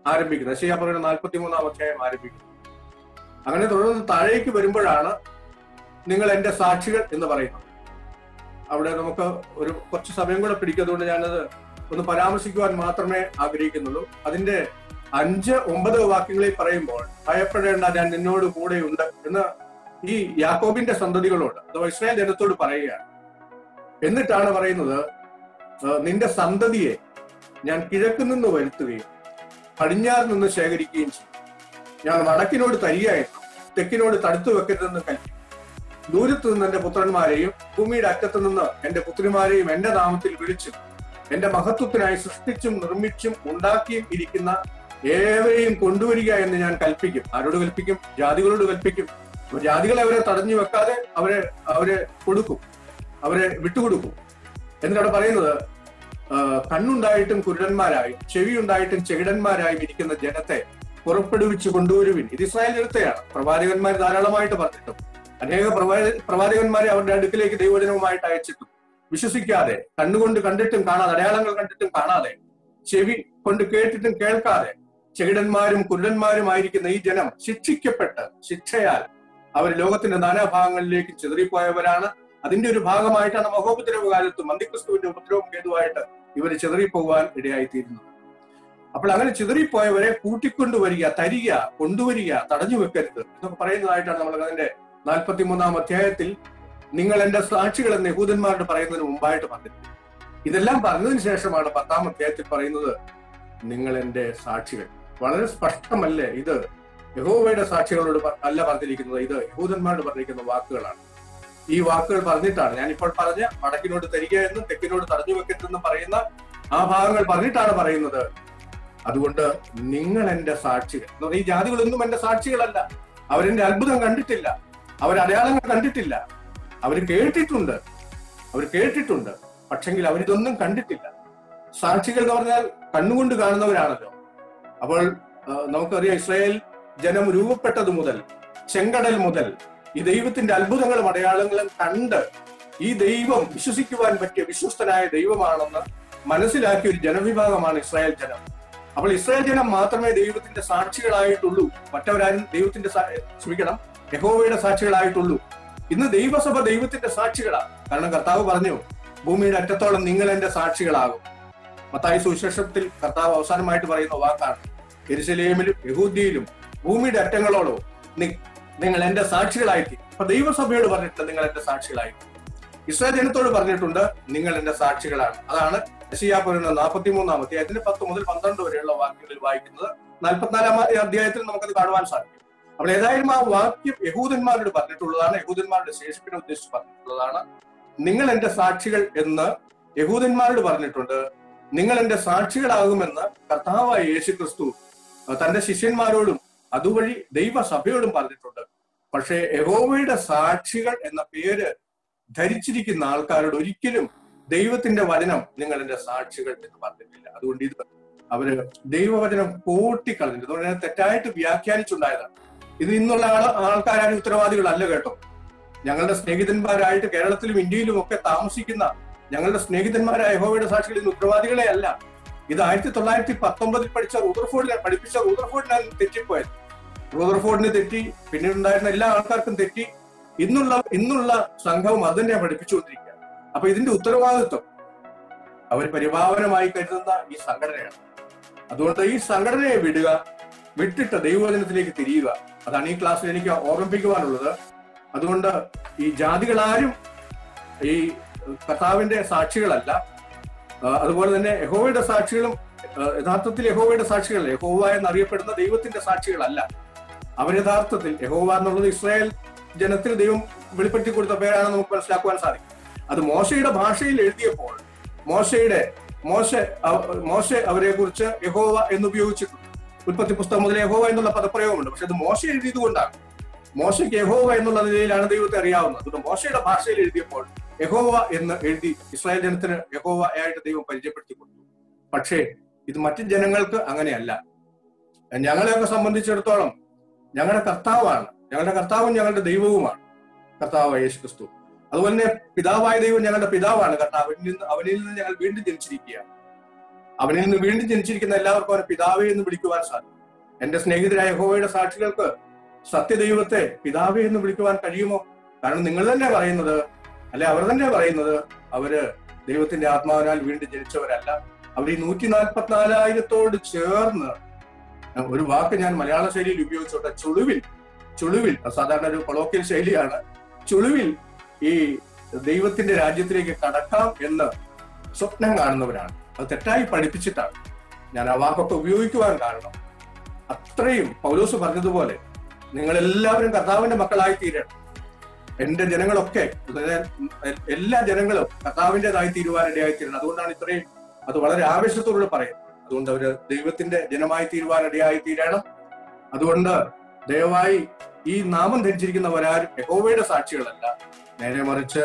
ആരംഭിക്കുന്നത്. യെശയ്യാ പ്രവചനം 43-ാം അധ്യായം ആരംഭിക്കുന്നത്. അങ്ങനെ തുടർന്ന് താഴേക്ക് വരുമ്പോഴാണ് നിങ്ങൾ എന്റെ സാക്ഷികൾ എന്ന് പറയുന്നത്. അവിടെ നമുക്ക് ഒരു കുറച്ച് സമയം കൂടെ പിടിക്കുന്നതുകൊണ്ട് ഞാനത് ഒന്ന് പരാമർശിക്കുവാൻ മാത്രമേ ആഗ്രഹിക്കുന്നുള്ളൂ. അതിന്റെ 5-9 വാക്യങ്ങളിൽ പറയുമ്പോൾ, ഭയപ്പെടേണ്ട, ഞാൻ നിന്നോട് കൂടെയുണ്ട് എന്ന് ഈ യാക്കോബിന്റെ സന്തതികളോട് അഥവാ ഇസ്രായേൽ ജനത്തോട് പറയുകയാണ്. എന്നിട്ടാണ് പറയുന്നത്, നിന്റെ സന്തതിയെ ഞാൻ കിഴക്ക് നിന്ന് വരുത്തുകയും പടിഞ്ഞാറ് നിന്ന് ശേഖരിക്കുകയും ചെയ്യും. ഞാൻ വടക്കിനോട് തരികയായിരുന്നു, തെക്കിനോട് തടുത്തു വെക്കരുതെന്ന് കൽപ്പിക്കും. ദൂരത്ത് നിന്ന് എന്റെ പുത്രന്മാരെയും ഭൂമിയുടെ അറ്റത്ത് നിന്ന് എന്റെ പുത്രിമാരെയും എന്റെ നാമത്തിൽ വിളിച്ചും എന്റെ മഹത്വത്തിനായി സൃഷ്ടിച്ചും നിർമ്മിച്ചും ഉണ്ടാക്കിയും ഇരിക്കുന്ന ഏവരെയും കൊണ്ടുവരിക എന്ന് ഞാൻ കൽപ്പിക്കും. ആരോട് കൽപ്പിക്കും? ജാതികളോട് കൽപ്പിക്കും. ജാതികളെ അവരെ തടഞ്ഞു വെക്കാതെ അവരെ കൊടുക്കും, അവരെ വിട്ടുകൊടുക്കും. എന്നിട്ട് അവിടെ പറയുന്നത്, കണ്ണുണ്ടായിട്ടും കുരുടന്മാരായും ചെവിയുണ്ടായിട്ടും ചെകിടന്മാരായും ഇരിക്കുന്ന ജനത്തെ പുറപ്പെടുവിച്ച് കൊണ്ടുവരുവിൻ. ഇത് ഇസ്രായേൽ ജനത്തെയാണ്. പ്രവാചകന്മാർ ധാരാളമായിട്ട് പറഞ്ഞിട്ടും അനേക പ്രവാചകന്മാരെ അവരുടെ അടുക്കിലേക്ക് ദൈവവചനവുമായിട്ട് അയച്ചിട്ടും വിശ്വസിക്കാതെ, കണ്ണുകൊണ്ട് കണ്ടിട്ടും കാണാതെ, അടയാളങ്ങൾ കണ്ടിട്ടും കാണാതെ, ചെവി കൊണ്ട് കേട്ടിട്ടും കേൾക്കാതെ ചെകിടന്മാരും കുരുടന്മാരുമായിരിക്കുന്ന ഈ ജനം ശിക്ഷിക്കപ്പെട്ട് ശിക്ഷയാൽ അവർ ലോകത്തിന്റെ നാനാഭാഗങ്ങളിലേക്ക് ചിതറിപ്പോയവരാണ്. അതിന്റെ ഒരു ഭാഗമായിട്ടാണ് മഹോപദ്രവ കാലത്തും അന്തിക്രിസ്തുവിന്റെ ഉപദ്രവം ഹേതുവായിട്ട് ഇവർ ചിതറിപ്പോകാൻ ഇടയായിത്തീരുന്നത്. അപ്പോൾ അങ്ങനെ ചിതറിപ്പോയവരെ കൂട്ടിക്കൊണ്ടുവരിക, തരിക, കൊണ്ടുവരിക, തടഞ്ഞു വെക്കരുത് എന്നൊക്കെ പറയുന്നതായിട്ടാണ് നമ്മൾ അതിന്റെ 43-ാം അധ്യായത്തിൽ നിങ്ങൾ എന്റെ സാക്ഷികൾ എന്ന് യഹൂദന്മാരോട് പറയുന്നതിന് മുമ്പായിട്ട് പറഞ്ഞിട്ടുണ്ട്. ഇതെല്ലാം പറഞ്ഞതിന് ശേഷമാണ് 10-ാം അധ്യായത്തിൽ പറയുന്നത്, നിങ്ങൾ എന്റെ സാക്ഷികൾ. വളരെ സ്പഷ്ടമല്ലേ? ഇത് യഹോവയുടെ സാക്ഷികളോട് അല്ല പറഞ്ഞിരിക്കുന്നത്, ഇത് യഹൂദന്മാരോട് പറഞ്ഞിരിക്കുന്ന വാക്കുകളാണ്. ഈ വാക്കുകൾ പറഞ്ഞിട്ടാണ് ഞാനിപ്പോൾ പറഞ്ഞ വടക്കിനോട് തരിക എന്നും തെക്കിനോട് തടഞ്ഞു വെക്കരുതെന്നും പറയുന്ന ആ ഭാഗങ്ങൾ പറഞ്ഞിട്ടാണ് പറയുന്നത്, അതുകൊണ്ട് നിങ്ങൾ എന്റെ സാക്ഷികൾ എന്ന് പറഞ്ഞാൽ ഈ ജാതികളൊന്നും എന്റെ സാക്ഷികളല്ല. അവരെന്റെ അത്ഭുതം കണ്ടിട്ടില്ല, അവരടയാളങ്ങൾ കണ്ടിട്ടില്ല, അവർ കേട്ടിട്ടുണ്ട്, പക്ഷെങ്കിൽ അവരിതൊന്നും കണ്ടിട്ടില്ല. സാക്ഷികൾ എന്ന് പറഞ്ഞാൽ കണ്ണുകൊണ്ട് കാണുന്നവരാണല്ലോ. അപ്പോൾ നമുക്കറിയാം, ഇസ്രായേൽ ജനം രൂപപ്പെട്ടത് മുതൽ, ചെങ്കടൽ മുതൽ ഈ ദൈവത്തിന്റെ അത്ഭുതങ്ങളും അടയാളങ്ങളും കണ്ട് ഈ ദൈവം വിശ്വസിക്കുവാൻ പറ്റിയ വിശ്വസ്തനായ ദൈവമാണെന്ന് മനസ്സിലാക്കിയ ഒരു ജനവിഭാഗമാണ് ഇസ്രായേൽ ജനം. അപ്പോൾ ഇസ്രായേൽ ജനം മാത്രമേ ദൈവത്തിന്റെ സാക്ഷികളായിട്ടുള്ളൂ. മറ്റവരാരും ദൈവത്തിന്റെ യഹോവയുടെ സാക്ഷികളായിട്ടുള്ളൂ. ഇന്ന് ദൈവസഭ ദൈവത്തിന്റെ സാക്ഷികളാണ്. കാരണം കർത്താവ് പറഞ്ഞു, ഭൂമിയുടെ അറ്റത്തോളം നിങ്ങൾ എന്റെ സാക്ഷികളാകും. മത്തായി സുവിശേഷത്തിൽ കർത്താവ് അവസാനമായിട്ട് പറയുന്ന വാക്കാണ്, യെരുശലേമിലും യഹൂദ്യയിലും ഭൂമിയുടെ അറ്റങ്ങളോളോ നിങ്ങൾ എന്റെ സാക്ഷികളായിട്ട്. അപ്പൊ ദൈവസഭയോട് പറഞ്ഞിട്ടുണ്ട്, നിങ്ങൾ എന്റെ സാക്ഷികളായിട്ട്. ഇസ്രായേൽ ജനത്തോട് പറഞ്ഞിട്ടുണ്ട്, നിങ്ങൾ എന്റെ സാക്ഷികളാണ്. അതാണ് യെശയ്യാ പറയുന്ന 43-ാം അധ്യായത്തിന് 10 മുതൽ 12 വരെയുള്ള വാക്യങ്ങളിൽ വായിക്കുന്നത്. 44-ാം അധ്യായത്തിൽ നമുക്കത് കാണുവാൻ സാധിക്കും. അപ്പോൾ ഏതായാലും ആ വാക്യം യഹൂദന്മാരോട് പറഞ്ഞിട്ടുള്ളതാണ്, യഹൂദന്മാരുടെ ശേഷിപ്പിനെ ഉദ്ദേശിച്ച് പറഞ്ഞിട്ടുള്ളതാണ്. നിങ്ങൾ എന്റെ സാക്ഷികൾ എന്ന് യഹൂദന്മാരോട് പറഞ്ഞിട്ടുണ്ട്. നിങ്ങൾ എന്റെ സാക്ഷികളാകുമെന്ന് കർത്താവായ യേശുക്രിസ്തു തന്റെ ശിഷ്യന്മാരോടും അതുവഴി ദൈവസഭയോടും പറഞ്ഞിട്ടുണ്ട്. പക്ഷേ യഹോവയുടെ സാക്ഷികൾ എന്ന പേര് ധരിച്ചിരിക്കുന്ന ആൾക്കാരോട് ഒരിക്കലും ദൈവത്തിന്റെ വചനം നിങ്ങൾ എന്റെ സാക്ഷികൾ എന്ന് പറഞ്ഞിട്ടില്ല. അതുകൊണ്ട് ഇത് അവര് ദൈവവചനം കൂട്ടിക്കളഞ്ഞിട്ട്, അതുകൊണ്ട് തെറ്റായിട്ട് വ്യാഖ്യാനിച്ചുണ്ടായതാണ്. ഇത് ഇന്നുള്ള ആൾക്കാരും ഉത്തരവാദികളല്ല കേട്ടോ. ഞങ്ങളുടെ സ്നേഹിതന്മാരായിട്ട് കേരളത്തിലും ഇന്ത്യയിലും ഒക്കെ താമസിക്കുന്ന ഞങ്ങളുടെ സ്നേഹിതന്മാരായ യഹോവയുടെ സാക്ഷികൾ ഇന്ന് ഉത്തരവാദികളെ അല്ല. ഇത് 1919 പഠിപ്പിച്ച റൂദർഫോർഡിനാണ് തെറ്റിപ്പോയത്. റൂദർഫോർഡിന് തെറ്റി, പിന്നീട് ഉണ്ടായിരുന്ന എല്ലാ ആൾക്കാർക്കും തെറ്റി. ഇന്നുള്ള സംഘവും അത് തന്നെയാണ് പഠിപ്പിച്ചുകൊണ്ടിരിക്കുക. അപ്പൊ ഇതിന്റെ ഉത്തരവാദിത്വം അവർ പരിഭാവനമായി കരുതുന്ന ഈ സംഘടനയാണ്. അതുകൊണ്ട് ഈ സംഘടനയെ വിട്ടിട്ട് ദൈവവചനത്തിലേക്ക് തിരിയുക. അതാണ് ഈ ക്ലാസ്സിൽ എനിക്ക് ഓർമ്മിപ്പിക്കുവാനുള്ളത്. അതുകൊണ്ട് ഈ ജാതികളാരും ഈ കർത്താവിന്റെ സാക്ഷികളല്ല. അതുപോലെ തന്നെ യഹോവയുടെ സാക്ഷികളും യഥാർത്ഥത്തിൽ യഹോവയുടെ സാക്ഷികളല്ല. യഹോവ എന്നറിയപ്പെടുന്ന ദൈവത്തിന്റെ സാക്ഷികളല്ല. അവർ യഥാർത്ഥത്തിൽ യഹോവ എന്നുള്ളത് ഇസ്രായേൽ ജനത്തിന് ദൈവം വെളിപ്പെടുത്തി കൊടുത്ത പേരാണെന്ന് നമുക്ക് മനസ്സിലാക്കുവാൻ സാധിക്കും. അത് മോശയുടെ ഭാഷയിൽ എഴുതിയപ്പോൾ മോശെ അവരെ കുറിച്ച് യഹോവ എന്ന് ഉപയോഗിച്ചിട്ടുണ്ട്. ഉൽപ്പത്തി പുസ്തകം മുതൽ യഹോവ എന്നുള്ള പദപ്രയോഗമുണ്ട്. പക്ഷെ അത് മോശ എഴുതിയത് കൊണ്ടാണ്. മോശയ്ക്ക് യഹോവ എന്നുള്ള നിലയിലാണ് ദൈവത്തെ അറിയാവുന്നത്. അതുകൊണ്ട് മോശയുടെ ഭാഷയിൽ എഴുതിയപ്പോൾ യഹോവ എന്ന് എഴുതി ഇസ്രായേൽ ജനത്തിന് യഹോവ ആയിട്ട് ദൈവം പരിചയപ്പെടുത്തി കൊടുത്തു. പക്ഷേ ഇത് മറ്റു ജനങ്ങൾക്ക് അങ്ങനെയല്ല. ഞങ്ങളെയൊക്കെ സംബന്ധിച്ചിടത്തോളം ഞങ്ങളുടെ കർത്താവും ഞങ്ങളുടെ ദൈവവുമാണ് കർത്താവ് യേശുക്രിസ്തു. അതുപോലെ തന്നെ പിതാവായ ദൈവം ഞങ്ങളുടെ പിതാവാണ്. കർത്താവ് അവനിൽ നിന്ന് ഞങ്ങൾ വീണ്ടും ജനിച്ചിരിക്കുകയാണ്. അവനിൽ നിന്ന് വീണ്ടും ജനിച്ചിരിക്കുന്ന എല്ലാവർക്കും അവനെ പിതാവേ എന്ന് വിളിക്കുവാൻ സാധിക്കും. എന്റെ സ്നേഹിതരായ യഹോവയുടെ സാക്ഷികൾക്ക് സത്യദൈവത്തെ പിതാവേ എന്ന് വിളിക്കുവാൻ കഴിയുമോ? കാരണം നിങ്ങൾ തന്നെ പറയുന്നത്, അവർ തന്നെ പറയുന്നത് അവര് ദൈവത്തിന്റെ ആത്മാവിനാൽ വീണ്ടും ജനിച്ചവരല്ല. അവർ ഈ 144,000 ചേർന്ന് ഒരു വാക്ക് ഞാൻ മലയാള ശൈലിയിൽ ഉപയോഗിച്ചോട്ടെ, ചുളിവിൽ സാധാരണ ഒരു കൊളോക്കിയൽ ശൈലിയാണ്. ചുളിവിൽ ഈ ദൈവത്തിന്റെ രാജ്യത്തിലേക്ക് കടക്കാം എന്ന് സ്വപ്നം കാണുന്നവരാണ്. അത് തെറ്റായി പഠിപ്പിച്ചിട്ടാണ് ഞാൻ ആ വാക്കൊക്കെ ഉപയോഗിക്കുവാൻ കാരണം. അത്രയും പൗലോസ് പറഞ്ഞതുപോലെ നിങ്ങൾ എല്ലാവരും കർത്താവിന്റെ മക്കളായി തീരണം. എന്റെ ജനങ്ങളൊക്കെ, എല്ലാ ജനങ്ങളും കർത്താവിൻ്റെതായി തീരുവാനിടയായി തീരണം. അതുകൊണ്ടാണ് ഇത്രയും അത് വളരെ ആവേശത്തോട് പറയുന്നത്. അതുകൊണ്ട് അവര് ദൈവത്തിന്റെ ജനമായി തീരുവാനിടയായി തീരണം. അതുകൊണ്ട് ദയവായി ഈ നാമം ധരിച്ചിരിക്കുന്നവരാരും യഹോവയുടെ സാക്ഷികളല്ല. നേരെ മറിച്ച്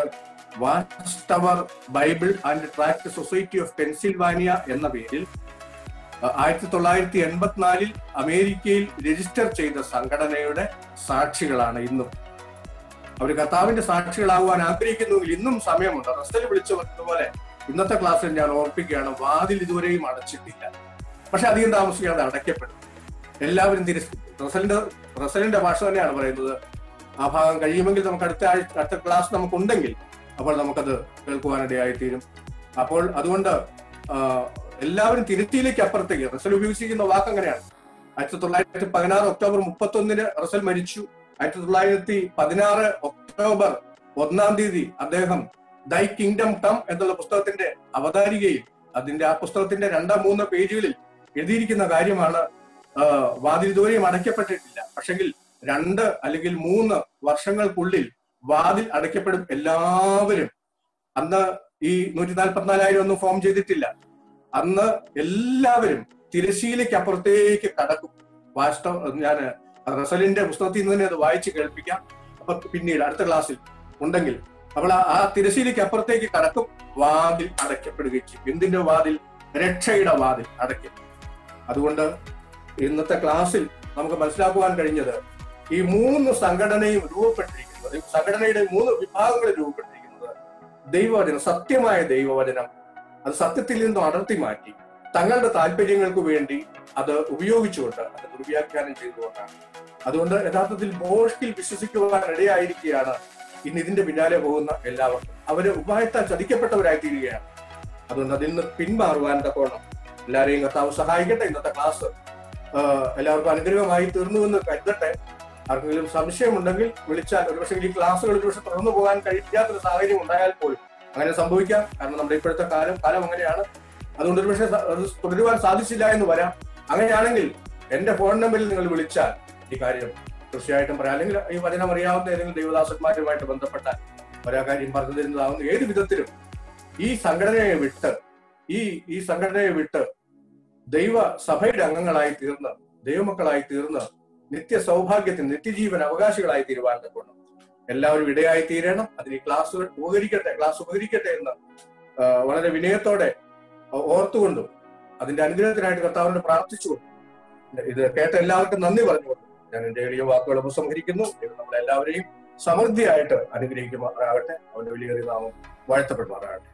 watch tower Bible and tract society of Pennsylvania എന്ന പേരിൽ 1984 അമേരിക്കയിൽ രജിസ്റ്റർ ചെയ്ത സംഘടനയുടെ സാക്ഷികളാണ് ഇന്നും. അവർ കർത്താവിന്റെ സാക്ഷികളാകുവാൻ ആഗ്രഹിക്കുന്നുവെങ്കിൽ ഇന്നും സമയമുണ്ട്. റസൽ വിളിച്ചതുപോലെ ഇന്നത്തെ ക്ലാസ്സിൽ ഞാൻ ഓർപ്പിക്കുകയാണ്, വാതിൽ ഇതുവരെയും അടച്ചിട്ടില്ല. പക്ഷെ അധികം താമസിക്കാതെ അടയ്ക്കപ്പെടും. എല്ലാവരും റസലിന്റെ ഭാഷ തന്നെയാണ് പറയുന്നത്. ആ ഭാഗം കഴിയുമെങ്കിൽ നമുക്ക് അടുത്ത ക്ലാസ് നമുക്കുണ്ടെങ്കിൽ അപ്പോൾ നമുക്കത് കേൾക്കുവാനിടയായിത്തീരും. അപ്പോൾ അതുകൊണ്ട് എല്ലാവരും തിരുത്തിയിലേക്ക് അപ്പുറത്തേക്ക്. റസൽ ഉപയോഗിച്ചിരിക്കുന്ന വാക്ക് അങ്ങനെയാണ്. 1916 ഒക്ടോബർ 31 റസൽ മരിച്ചു. 1916 ഒക്ടോബർ 1 അദ്ദേഹം ദൈ കിങ്ഡം കം എന്നുള്ള പുസ്തകത്തിന്റെ അവതാരികയിൽ ആ പുസ്തകത്തിന്റെ 2-3 പേജുകളിൽ എഴുതിയിരിക്കുന്ന കാര്യമാണ്, വാതിൽ ഇതുവരെയും അടയ്ക്കപ്പെട്ടിട്ടില്ല. പക്ഷെങ്കിൽ 2 അല്ലെങ്കിൽ 3 വർഷങ്ങൾക്കുള്ളിൽ വാതിൽ അടയ്ക്കപ്പെടും. എല്ലാവരും അന്ന് ഈ 144,000 ഒന്നും ഫോം ചെയ്തിട്ടില്ല. അന്ന് എല്ലാവരും തിരശ്ശീലയ്ക്ക് അപ്പുറത്തേക്ക് കടക്കും. ഞാൻ റസലിന്റെ പുസ്തകത്തിൽ നിന്ന് തന്നെ അത് വായിച്ച് കേൾപ്പിക്കാം. അപ്പൊ പിന്നീട് അടുത്ത ക്ലാസ്സിൽ ഉണ്ടെങ്കിൽ അവൾ ആ തിരശ്ശീലയ്ക്ക് അപ്പുറത്തേക്ക് കടക്കും, വാതിൽ അടയ്ക്കപ്പെടുകയും ചെയ്യും. എന്തിന്റെ വാതിൽ? രക്ഷയുടെ വാതിൽ അടയ്ക്കും. അതുകൊണ്ട് ഇന്നത്തെ ക്ലാസ്സിൽ നമുക്ക് മനസ്സിലാക്കുവാൻ കഴിഞ്ഞത് ഈ 3 സംഘടനയും രൂപപ്പെട്ടിരിക്കുന്നത്, സംഘടനയുടെ 3 വിഭാഗങ്ങൾ രൂപപ്പെട്ടിരിക്കുന്നത് ദൈവവചനം, സത്യമായ ദൈവവചനം അത് സത്യത്തിൽ നിന്നും അടർത്തി മാറ്റി തങ്ങളുടെ താല്പര്യങ്ങൾക്ക് വേണ്ടി അത് ഉപയോഗിച്ചുകൊണ്ട് അത് ദുർവ്യാഖ്യാനം ചെയ്തുകൊണ്ടാണ്. അതുകൊണ്ട് യഥാർത്ഥത്തിൽ ബോഷ്കിൽ വിശ്വസിക്കുവാൻ ഇടയായിരിക്കുകയാണ് ഇന്ന് ഇതിന്റെ പിന്നാലെ പോകുന്ന എല്ലാവർക്കും. അവര് ഉപായത്താൽ ചതിക്കപ്പെട്ടവരായി തീരുകയാണ്. അതുകൊണ്ട് അതിൽ നിന്ന് പിന്മാറുവാൻ തക്കോണം എല്ലാവരെയും കർത്താവ് സഹായിക്കട്ടെ. ഇന്നത്തെ ക്ലാസ് എല്ലാവർക്കും അനുഗ്രഹമായി തീർന്നുവെന്ന് കരുതട്ടെ. ആർക്കെങ്കിലും സംശയമുണ്ടെങ്കിൽ വിളിച്ചാൽ, ഒരുപക്ഷെ ഈ ക്ലാസ്സുകൾ ഒരുപക്ഷെ തുടർന്നു പോകാൻ കഴിയാത്തൊരു സാഹചര്യം ഉണ്ടായാൽ പോലും അങ്ങനെ സംഭവിക്കാം. കാരണം നമ്മുടെ ഇപ്പോഴത്തെ കാലം അങ്ങനെയാണ്. അതുകൊണ്ട് ഒരുപക്ഷെ അത് തുടരുവാൻ സാധിച്ചില്ല എന്ന് വരാം. അങ്ങനെയാണെങ്കിൽ എന്റെ ഫോൺ നമ്പറിൽ നിങ്ങൾ വിളിച്ചാൽ ഈ കാര്യം തീർച്ചയായിട്ടും പറയാം. അല്ലെങ്കിൽ ഈ വചനം അറിയാവുന്ന ഏതെങ്കിലും ദൈവദാസന്മാരുമായിട്ട് ബന്ധപ്പെട്ട ഒരാ കാര്യം പറഞ്ഞു തരുന്നതാവുന്ന ഏത് വിധത്തിലും ഈ സംഘടനയെ വിട്ട് ദൈവ സഭയുടെ അംഗങ്ങളായി തീർന്ന്, ദൈവമക്കളായി തീർന്ന് നിത്യ സൗഭാഗ്യത്തിന്, നിത്യജീവൻ അവകാശികളായി തീരുവാൻ തക്കണം എല്ലാവരും ഇടയായി തീരണം. അതിന് ക്ലാസ് ഉപകരിക്കട്ടെ എന്ന് വളരെ വിനയത്തോടെ ഓർത്തുകൊണ്ടും അതിന്റെ അനുഗ്രഹത്തിനായിട്ട് കർത്താവിനോട് പ്രാർത്ഥിച്ചുകൊണ്ടും ഇത് കേട്ട എല്ലാവർക്കും നന്ദി പറഞ്ഞുകൊണ്ടും ഞാൻ എന്റെ എളിയ വാക്കുകൾ ഉപസംഹരിക്കുന്നു. നമ്മളെല്ലാവരെയും സമൃദ്ധിയായിട്ട് അനുഗ്രഹിക്കുമാറാകട്ടെ. അവന്റെ വലിയ നാമം വാഴ്ത്തപ്പെടുമാറാകട്ടെ.